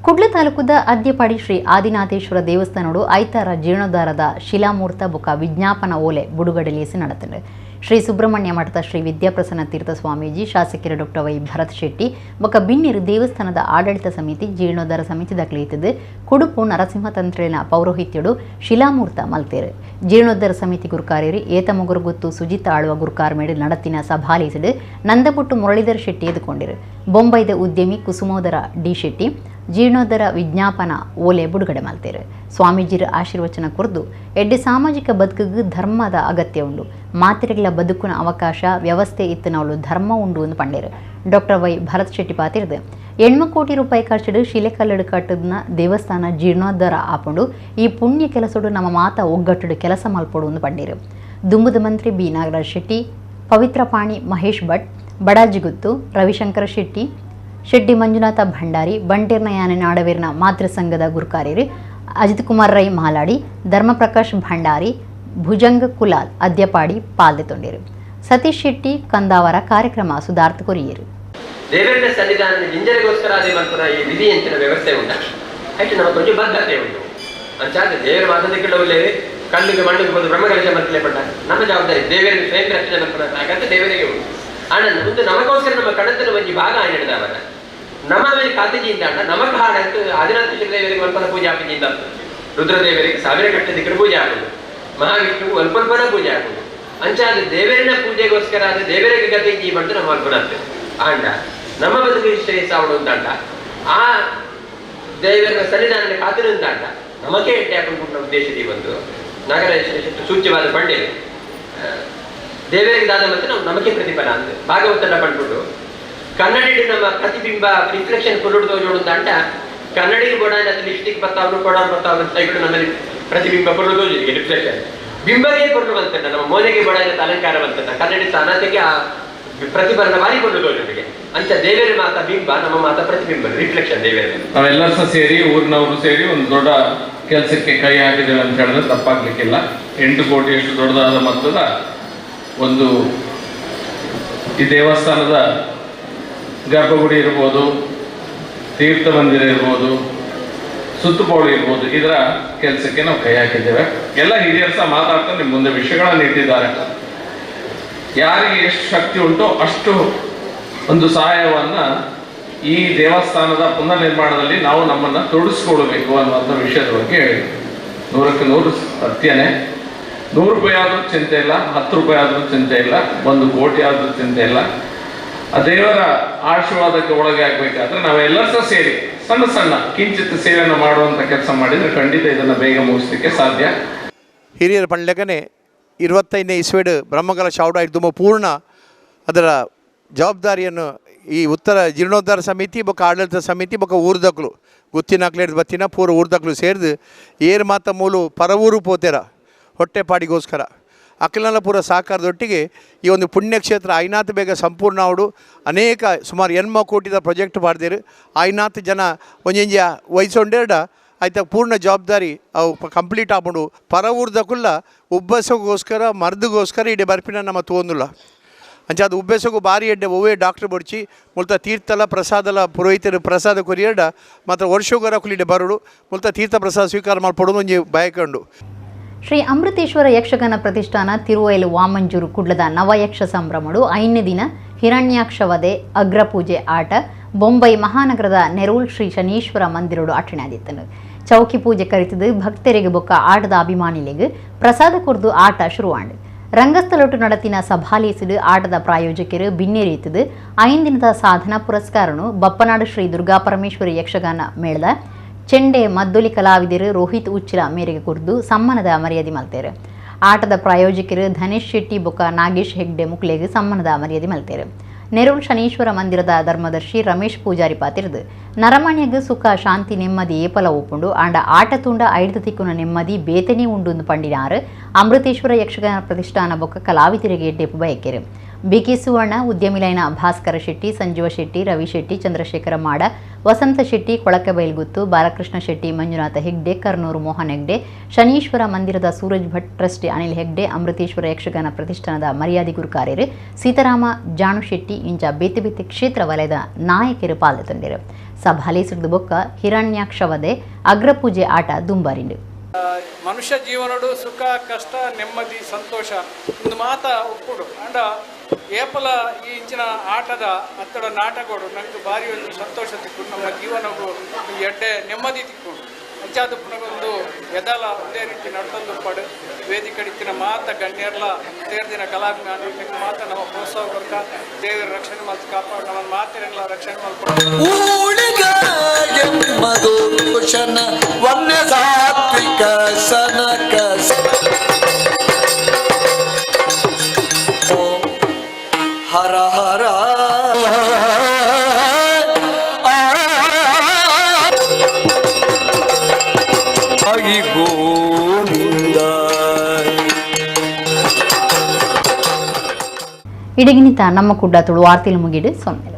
ಕುಡ್ಲ ತಾಲೂಕುದ ಅದ್ಯಪಾಡಿ ಶ್ರೀ ಆದಿನಾಥೇಶ್ವರ ದೇವಸ್ಥಾನಡು ಐತಾರ ಜೀರ್ಣೋದ್ಧಾರದ ಶಿಲಾಮೂರ್ತ ಬೊಕ ವಿಜ್ಞಾಪನ ಓಲೆ ಬುಡುಗಡೆಲಿಸಿ ನಡೆತಂಡು. ಶ್ರೀ ಸುಬ್ರಹ್ಮಣ್ಯ ಮಠದ ಶ್ರೀ ವಿದ್ಯಾಪ್ರಸನ್ನ ತೀರ್ಥ ಸ್ವಾಮೀಜಿ, ಶಾಸಕರು ಡಾಕ್ಟರ್ ವೈ ಭರತ್ ಶೆಟ್ಟಿ ಬೊಕ ಬಿನ್ನಿರು ದೇವಸ್ಥಾನದ ಆಡಳಿತ ಸಮಿತಿ ಜೀರ್ಣೋದ್ಧಾರ ಸಮಿತಿ ದಕ್ಲಿತದು ಕುಡುಪು ನರಸಿಂಹ ತಂತ್ರೇನ ಪೌರೋಹಿತ್ಯಡು ಶಿಲಾಮೂರ್ತ ಮಲ್ತೇರು. ಜೀರ್ಣೋದ್ಧಾರ ಸಮಿತಿ ಗುರುಕಾರ್ಯರು ಏತ ಮುಗುರುಗುತ್ತು ಸುಜಿತ ಆಳುವ ಗುರುಕಾರ್ಮೇಡು ನಡತಿನ ಸಭಾಲಿಸಿಡು ನಂದಬುಟ್ಟು ಮುರಳೀಧರ್ ಶೆಟ್ಟಿ ಎದುಕೊಂಡಿರು. ಬೊಂಬೈದ ಉದ್ಯಮಿ ಕುಸುಮೋದರ ಡಿ ಶೆಟ್ಟಿ ಜೀರ್ಣೋದ್ಧಾರ ವಿಜ್ಞಾಪನ ಓಲೆ ಬಿಡುಗಡೆ ಮಾಡ್ತೇರು. ಸ್ವಾಮೀಜಿರ ಆಶೀರ್ವಚನ ಕುರಿದು ಎಡ್ಡೆ ಸಾಮಾಜಿಕ ಬದುಕಿಗೆ ಧರ್ಮದ ಅಗತ್ಯ ಉಂಡು, ಮಾತಿರೆಗಳ ಬದುಕಿನ ಅವಕಾಶ ವ್ಯವಸ್ಥೆ ಇತ್ತನವಳು ಧರ್ಮ ಉಂಡು ಎಂದು ಪಂಡೇರು. ಡಾಕ್ಟರ್ ವೈ ಭರತ್ ಶೆಟ್ಟಿ ಪಾತಿರ್ದು 8 ಕೋಟಿ ರೂಪಾಯಿ ಖರ್ಚಿಡು ಶಿಲೆಕಲ್ಲಡು ಕಟ್ಟದನ್ನ ದೇವಸ್ಥಾನ ಜೀರ್ಣೋದ್ಧಾರ ಆಪುಂಡು ಈ ಪುಣ್ಯ ಕೆಲಸಡು ನಮ್ಮ ಮಾತ ಒಗ್ಗಟ್ಟಡು ಕೆಲಸ ಮಲ್ಪಡು ಎಂದು ಪಂಡೇರು. ದುಂಬುದ ಮಂತ್ರಿ ಬಿ ನಾಗರಾಜ್ ಶೆಟ್ಟಿ, ಪವಿತ್ರ ಪಾಣಿ ಮಹೇಶ್ ಭಟ್, ಬಡಾಜಿಗುತ್ತು ರವಿಶಂಕರ ಶೆಟ್ಟಿ, ಶೆಟ್ಟಿ ಮಂಜುನಾಥ ಭಂಡಾರಿ, ಬಂಟೇರ್ನ ಯಾನೆ ನಾಡವೇರ್ನ ಮಾತೃ ಸಂಘದ ಗುರುಕಾರ್ಯರು ಅಜಿತ್ ಕುಮಾರ್ ರೈ ಮಾಲಾಡಿ, ಧರ್ಮಪ್ರಕಾಶ್ ಭಂಡಾರಿ, ಭುಜಂಗ ಕುಲಾಲ್ ಅದ್ಯಪಾಡಿ ಪಾಲ್ದೆ ತೊಂಡೇರು. ಸತೀಶ್ ಶೆಟ್ಟಿ ಕಂದಾವರ ಕಾರ್ಯಕ್ರಮ ಸುಧಾರ್ಥ ಕೊರಿಯರು. ದೇವೇಂದ್ರ ಸನ್ನಿಧಾನದ ಹಿಂಜರಿಗೋಸ್ಕರ ಅದೇ ಮಲ್ಪುನ ಈ ವಿಧಿ ಎಂಚಿನ ವ್ಯವಸ್ಥೆ ಉಂಟ. అయితే ನಮಗೆ ಕೊಂಚ ಬದ್ಧತೆ ಉಂಟು ಅಂಚಾದ ದೇವರ ಮಾತಂದ ಕೇಳೋಲ್ಲೇ ಕಣ್ಣಿಗೆ ಮಣ್ಣಿಗೆ ಬಂದು ಬ್ರಹ್ಮಕಲಶ ಮರ್ತಲೇ ಪಟ್ಟ ನಮ್ಮ ಜವಾಬ್ದಾರಿ ದೇವರಿಗೆ ಸ್ವಯಂ ರಕ್ಷಣೆ ಮಾಡ್ಕೊಳಕ್ಕಾಗತ್ತೆ ದೇವರಿಗೆ ಉಂಟು ಆಣ ಮುಂದೆ ನಮಗೋಸ್ಕರ ನಮ್ಮ ಕಣತನ ಒಂಜಿ ಭಾಗ ಆಡಿದವರ ನಮ್ಮ ಮೇಲೆ ಕಾತಿಜಿಂದ ನಮಕ್ ಹಾಡಂತ ಆದಿನಾಥ ದೇವರಿಗೆ ಒಲ್ಪನ ಪೂಜೆ ಹಾಕಿದ್ದ ರುದ್ರದೇವರಿಗೆ ಸಾವಿರ ಗಟ್ಟೆ ದಿಕ್ಕರು ಪೂಜೆ ಹಾಕುದು ಮಹಾವಿಷ್ಣು ಒಲ್ಪಲ್ಪನ ಪೂಜೆ ಹಾಕುದು ಅಂಚಾದ ದೇವರಿನ ಪೂಜೆಗೋಸ್ಕರ ಅದು ದೇವರಿಗೆ ಗತಿ ಜೀ ಬಂದು ನಮ್ಮ ಅಲ್ಪನಾಗ್ತದೆ ಆಂಡ ನಮ್ಮ ಬದುಕಿಗೆ ಶ್ರೇಯಸ್ ಅವಡು ಅಂತಾಂಡ ಆ ದೇವರ ಸನ್ನಿಧಾನ ಕಾತಿರುಂತಾಂಡ ನಮಗೆ ಎಟ್ಟೆ ಹಾಕೊಂಡು ಉದ್ದೇಶದಿ ಬಂದು ನಗರ ಸೂಚ್ಯವಾದ ಬಂಡೆ ದೇವರಿಗೆ ದಾದ ಮತ್ತೆ ನಾವು ನಮಗೆ ಪ್ರತಿಫಲ ಅಂತ ಭಾಗವತನ ಪಂಡ್ಬಿಟ್ಟು ಕನ್ನಡಿಗೆ ನಮ್ಮ ಪ್ರತಿಬಿಂಬ ರಿಫ್ಲೆಕ್ಷನ್ ಕೊಡುವುದು ಜೋಡುಂತಾಂಡ ಕನ್ನಡಿಗೆ ಬೋಡ ಲಿಪ್ಸ್ಟಿಕ್ ಬರ್ತಾವ್ರು ಕೊಡೋರು ಬರ್ತಾವ್ರು ಅಂತ ಇಟ್ಟು ನಮ್ಮಲ್ಲಿ ಪ್ರತಿಬಿಂಬ ಕೊಡುವುದು ರಿಫ್ಲೆಕ್ಷನ್ ಬಿಂಬಗೆ ಕೊಡುವಂತಂಡ ನಮ್ಮ ಮೋನೆಗೆ ಬೋಡ ಅಲಂಕಾರವಂತಂಡ ಕನ್ನಡಿ ಸ್ಥಾನತೆಗೆ ಆ ಪ್ರತಿಫಲನ ಬಾರಿ ಕೊಡುವುದು ಜೊತೆಗೆ ಅಂತ ದೇವರ ಮಾತ ಬಿಂಬ ನಮ್ಮ ಮಾತ ಪ್ರತಿಬಿಂಬ ರಿಫ್ಲೆಕ್ಷನ್ ದೇವರ ನಾವೆಲ್ಲರೂ ಸೇರಿ ಊರಿನವರು ಸೇರಿ ಒಂದು ದೊಡ್ಡ ಕೆಲಸಕ್ಕೆ ಕೈ ಹಾಕಿದ್ದೇವೆ ಅಂತ ಹೇಳಿದ್ರೆ ತಪ್ಪಾಗ್ಲಿಕ್ಕಿಲ್ಲ 8 ಕೋಟಿಯಷ್ಟು ದೊಡ್ಡದಾದ ಮೊತ್ತದ ಒಂದು ಈ ದೇವಸ್ಥಾನದ ಗರ್ಭಗುಡಿ ಇರ್ಬೋದು, ತೀರ್ಥ ಮಂದಿರ ಇರ್ಬೋದು, ಸುತ್ತುಪೌಳಿ ಇರ್ಬೋದು, ಇದರ ಕೆಲಸಕ್ಕೆ ನಾವು ಕೈ ಹಾಕಿದ್ದೇವೆ. ಎಲ್ಲ ಹಿರಿಯರು ಸಹ ಮಾತಾಡ್ತಾ ನಿಮ್ಮ ಮುಂದೆ ವಿಷಯಗಳನ್ನು ಇಟ್ಟಿದ್ದಾರೆ. ಯಾರಿಗೆ ಎಷ್ಟು ಶಕ್ತಿ ಉಂಟೋ ಅಷ್ಟು ಒಂದು ಸಹಾಯವನ್ನ ಈ ದೇವಸ್ಥಾನದ ಪುನರ್ ನಿರ್ಮಾಣದಲ್ಲಿ ನಾವು ನಮ್ಮನ್ನು ತೊಡಗಿಸ್ಕೊಳ್ಬೇಕು ಅನ್ನುವಂಥ ವಿಷಯದ ಬಗ್ಗೆ ಹೇಳಿದ್ರು. 100ಕ್ಕೆ 100 ಸತ್ಯನೇ. 100 ರೂಪಾಯಿ ಆದರೂ ಚಿಂತೆ ಇಲ್ಲ, 10 ರೂಪಾಯಿ ಆದರೂ ಚಿಂತೆ ಇಲ್ಲ, 1 ಕೋಟಿ ಆದರೂ ಚಿಂತೆ ಇಲ್ಲ. ಆ ದೇವರ ಆಶೀರ್ವಾದಕ್ಕೆ ಒಳಗೆ ಆಗಬೇಕಾದ್ರೆ ನಾವೆಲ್ಲರೂ ಸಹ ಸೇರಿ ಸಣ್ಣ ಸಣ್ಣ ಕಿಂಚಿತ್ ಸೇವೆಯನ್ನು ಮಾಡುವಂಥ ಕೆಲಸ ಮಾಡಿದರೆ ಖಂಡಿತ ಇದನ್ನು ಬೇಗ ಮುಗಿಸ್ಲಿಕ್ಕೆ ಸಾಧ್ಯ. ಹಿರಿಯರ ಪಂಡ್ಲಗನೆ 25ನೇ ಇಸ್ವೇಡ್ ಬ್ರಹ್ಮಕಲಶ ಔಡ ತುಂಬ ಪೂರ್ಣ ಅದರ ಜವಾಬ್ದಾರಿಯನ್ನು ಈ ಉತ್ತರ ಜೀರ್ಣೋದ್ಧಾರ ಸಮಿತಿ ಬೊಕ್ಕ ಆಡಳಿತ ಸಮಿತಿ ಬೊಕ್ಕ ಊರ್ದಕ್ಲು ಗುತ್ತಿನಾಕ್ಲೇಡ್ ಬತ್ತಿನ ಪೂರ ಊರ್ದಕ್ಲು ಸೇರಿದು ಏರು ಮಾತ ಮೂಲು ಪರವೂರು ಪೋತೆರ ಹೊಟ್ಟೆಪಾಡಿಗೋಸ್ಕರ ಅಖಿಲನ ಪೂರ ಸಹಕಾರದೊಟ್ಟಿಗೆ ಈ ಒಂದು ಪುಣ್ಯಕ್ಷೇತ್ರ ಐನಾತ್ ಬೇಗ ಸಂಪೂರ್ಣ ಅವಡು ಅನೇಕ ಸುಮಾರು 80 ಕೋಟಿದ ಪ್ರಾಜೆಕ್ಟ್ ಮಾಡಿದೇರು ಐನಾತ್ ಜನ ಒಂಜಿ ವಹಿಸೊಂಡೇರಡ ಆಯ್ತಾ ಪೂರ್ಣ ಜವಾಬ್ದಾರಿ ಅವು ಕಂಪ್ಲೀಟ್ ಆಗ್ಬಿಡು ಪರ ಊರ್ದಕ್ಕುಲ್ಲ ಉಬ್ಬಸಗೋಸ್ಕರ ಮರ್ದಿಗೋಸ್ಕರ ಇಡೀ ಬರ್ಪಿನ ನಮ್ಮ ತೋಂದಿಲ್ಲ ಅಂಚೆ ಅದು ಉಬ್ಬೆಸಗು ಭಾರಿ ಎಡ್ಡೆ ಒವ್ವೇ ಡಾಕ್ಟ್ರ್ ಬಡ್ಚಿ ಮುಲ್ತ ತೀರ್ಥಲ ಪ್ರಸಾದಲ ಪುರೋಹಿತರು ಪ್ರಸಾದ ಕೊರಿಯಡ ಮಾತ್ರ ವರ್ಷಗರ ಕುಲಿಡೆ ಬರೋಡು ಮುಲ್ತ ತೀರ್ಥ ಪ್ರಸಾದ ಸ್ವೀಕಾರ ಮಾಡಿಕೊಡೋದು ಒಂಜಿ ಬಯಕಂಡು. ಶ್ರೀ ಅಮೃತೇಶ್ವರ ಯಕ್ಷಗಾನ ಪ್ರತಿಷ್ಠಾನ ತಿರುವಯಲು ವಾಮಂಜೂರು ಕುಡ್ಲದ ನವಯಕ್ಷ ಸಂಭ್ರಮಡು 5ನೇ ದಿನ ಹಿರಣ್ಯಾಕ್ಷ ವಧೆ ಅಗ್ರಪೂಜೆ ಆಟ ಬೊಂಬೈ ಮಹಾನಗರದ ನೆರೂಲ್ ಶ್ರೀ ಶನೀಶ್ವರ ಮಂದಿರೋಡು ಅಟ್ಟಣೆಯಾದಿತ್ತನು. ಚೌಕಿ ಪೂಜೆ ಕರಿತದು ಭಕ್ತರಿಗೆ ಬೊಕ್ಕ ಆಟದ ಅಭಿಮಾನಿಗಳಿಗೆ ಪ್ರಸಾದ ಕೊರ್ದು ಆಟ ಶುರುವಾಂಡು. ರಂಗಸ್ಥಳೊಟ್ಟು ನಡತಿನ ಸಭಾಲೇಸಿಡು ಆಟದ ಪ್ರಾಯೋಜಕರು ಬಿನ್ನೇರಿಯುತ್ತದೆ 5 ದಿನದ ಸಾಧನಾ ಪುರಸ್ಕಾರನು ಬಪ್ಪನಾಡು ಶ್ರೀ ದುರ್ಗಾ ಪರಮೇಶ್ವರಿ ಯಕ್ಷಗಾನ ಮೇಳದ ಚೆಂಡೆ ಮದ್ದೊಲಿ ಕಲಾವಿದರು ರೋಹಿತ್ ಉಚ್ಚಿಲ ಮೇರೆಗೆ ಕುರಿದು ಸಮ್ಮಾನದ ಮರ್ಯಾದೆ ಮಲ್ತೇರು. ಆಟದ ಪ್ರಾಯೋಜಕರು ಧನೇಶ್ ಶೆಟ್ಟಿ ಬೊಕ್ಕ ನಾಗೇಶ್ ಹೆಗ್ಡೆ ಮುಕ್ಲೆಗೆ ಸಮ್ಮಾನದ ಮರ್ಯಾದೆ ಮಲ್ತೇರು. ನೆರೂಲ್ ಶನೀಶ್ವರ ಮಂದಿರದ ಧರ್ಮದರ್ಶಿ ರಮೇಶ್ ಪೂಜಾರಿ ಪಾತಿರದು ನರಮಣ್ಯಗ ಸುಖ ಶಾಂತಿ ನೆಮ್ಮದಿ ಏಪಲ ಒಪ್ಪುಂಡು ಆಂಡ ಆಟ ತುಂಡ 5 ತಿಕ್ಕುನ ನೆಮ್ಮದಿ ಬೇತನೆ ಉಂಡು ಪಂಡಿನಾರು ಅಮೃತೇಶ್ವರ ಯಕ್ಷಗಾನ ಪ್ರತಿಷ್ಠಾನ ಬೊಕ್ಕ ಕಲಾವಿದರಿಗೆ ಡೆಪ್ಪು ಬಯಕೆರು. ಬಿಕೆ ಸುವರ್ಣ ಉದ್ಯಮಿಲೈನ ಭಾಸ್ಕರ ಶೆಟ್ಟಿ, ಸಂಜೀವ ಶೆಟ್ಟಿ, ರವಿ ಶೆಟ್ಟಿ, ಚಂದ್ರಶೇಖರ ಮಾಡ, ವಸಂತ ಶೆಟ್ಟಿ, ಕೊಳಕೆಬೈಲ್ಗುತ್ತು, ಬಾಲಕೃಷ್ಣ ಶೆಟ್ಟಿ, ಮಂಜುನಾಥ ಹೆಗ್ಡೆ, ಕರ್ನೂರು ಮೋಹನ್ ಹೆಗ್ಡೆ, ಶನೀಶ್ವರ ಮಂದಿರದ ಸೂರಜ್ ಭಟ್, ಟ್ರಸ್ಟಿ ಅನಿಲ್ ಹೆಗ್ಡೆ, ಅಮೃತೇಶ್ವರ ಯಕ್ಷಗಾನ ಪ್ರತಿಷ್ಠಾನದ ಮರ್ಯಾದೆ ಗುರುಕಾರ್ಯರು ಸೀತಾರಾಮ ಜಾಣು ಶೆಟ್ಟಿ ಇಂಚ ಬೇತೆ ಬೇತೆ ಕ್ಷೇತ್ರ ವಲಯದ ನಾಯಕರು ಪಾಲ್ಗೊಂಡಿರು. ಸಭಾಲೆ ಸಿಡಿದು ಬೊಕ್ಕ ಹಿರಣ್ಯಾಕ್ಷ ವಧೆ ಅಗ್ರಪೂಜೆ ಆಟ ದುಂಬಾರಿಂಡು. ಮನುಷ್ಯ ಜೀವನಡು ಸುಖ ಕಷ್ಟ ನೆಮ್ಮದಿ ಸಂತೋಷ ಒಂದು ಮಾತ ಒಪ್ಪುಡು ಅಂಡ ಏಪಲ ಈ ಇಂಚಿನ ಆಟದ ಅತ್ತಡ ನಾಟಗಳು ನನಗೆ ಭಾರಿ ಒಂದು ಸಂತೋಷ ತಿಕ್ಕೊಂಡು ನಮ್ಮ ಜೀವನಗೂ ಎಡ್ಡೆ ನೆಮ್ಮದಿ ತಿಕ್ಕೊಂಡು ಅಂಚಾದ ಪುನಗೊಂದು ಎದಲ ಒಂದೇ ರೀತಿ ನಡ್ತಂದು ಪಡು ವೇದಿಕೆ ಇತ್ತಿನ ಮಾತ ಗಣ್ಯರ್ಲ ಸೇರ್ದಿನ ಕಲಾಭಿಮಾನಿ ಮಾತ ನಮ್ಮ ಪ್ರೋತ್ಸಾಹ ವರ್ಗ ದೇವರ ರಕ್ಷಣೆ ಮತ್ತು ಕಾಪಾಡು ನಮ್ಮ ಮಾತಿರಲ್ಲ ರಕ್ಷಣೆ ಹರ ಹರ ಇಡಗಿನಿತ ನಮ್ಮ ಕುಡ್ಡ ತುಳು ವಾರ್ತೆಲು ಮುಗಿಡು ಸೊನ್ನೆ.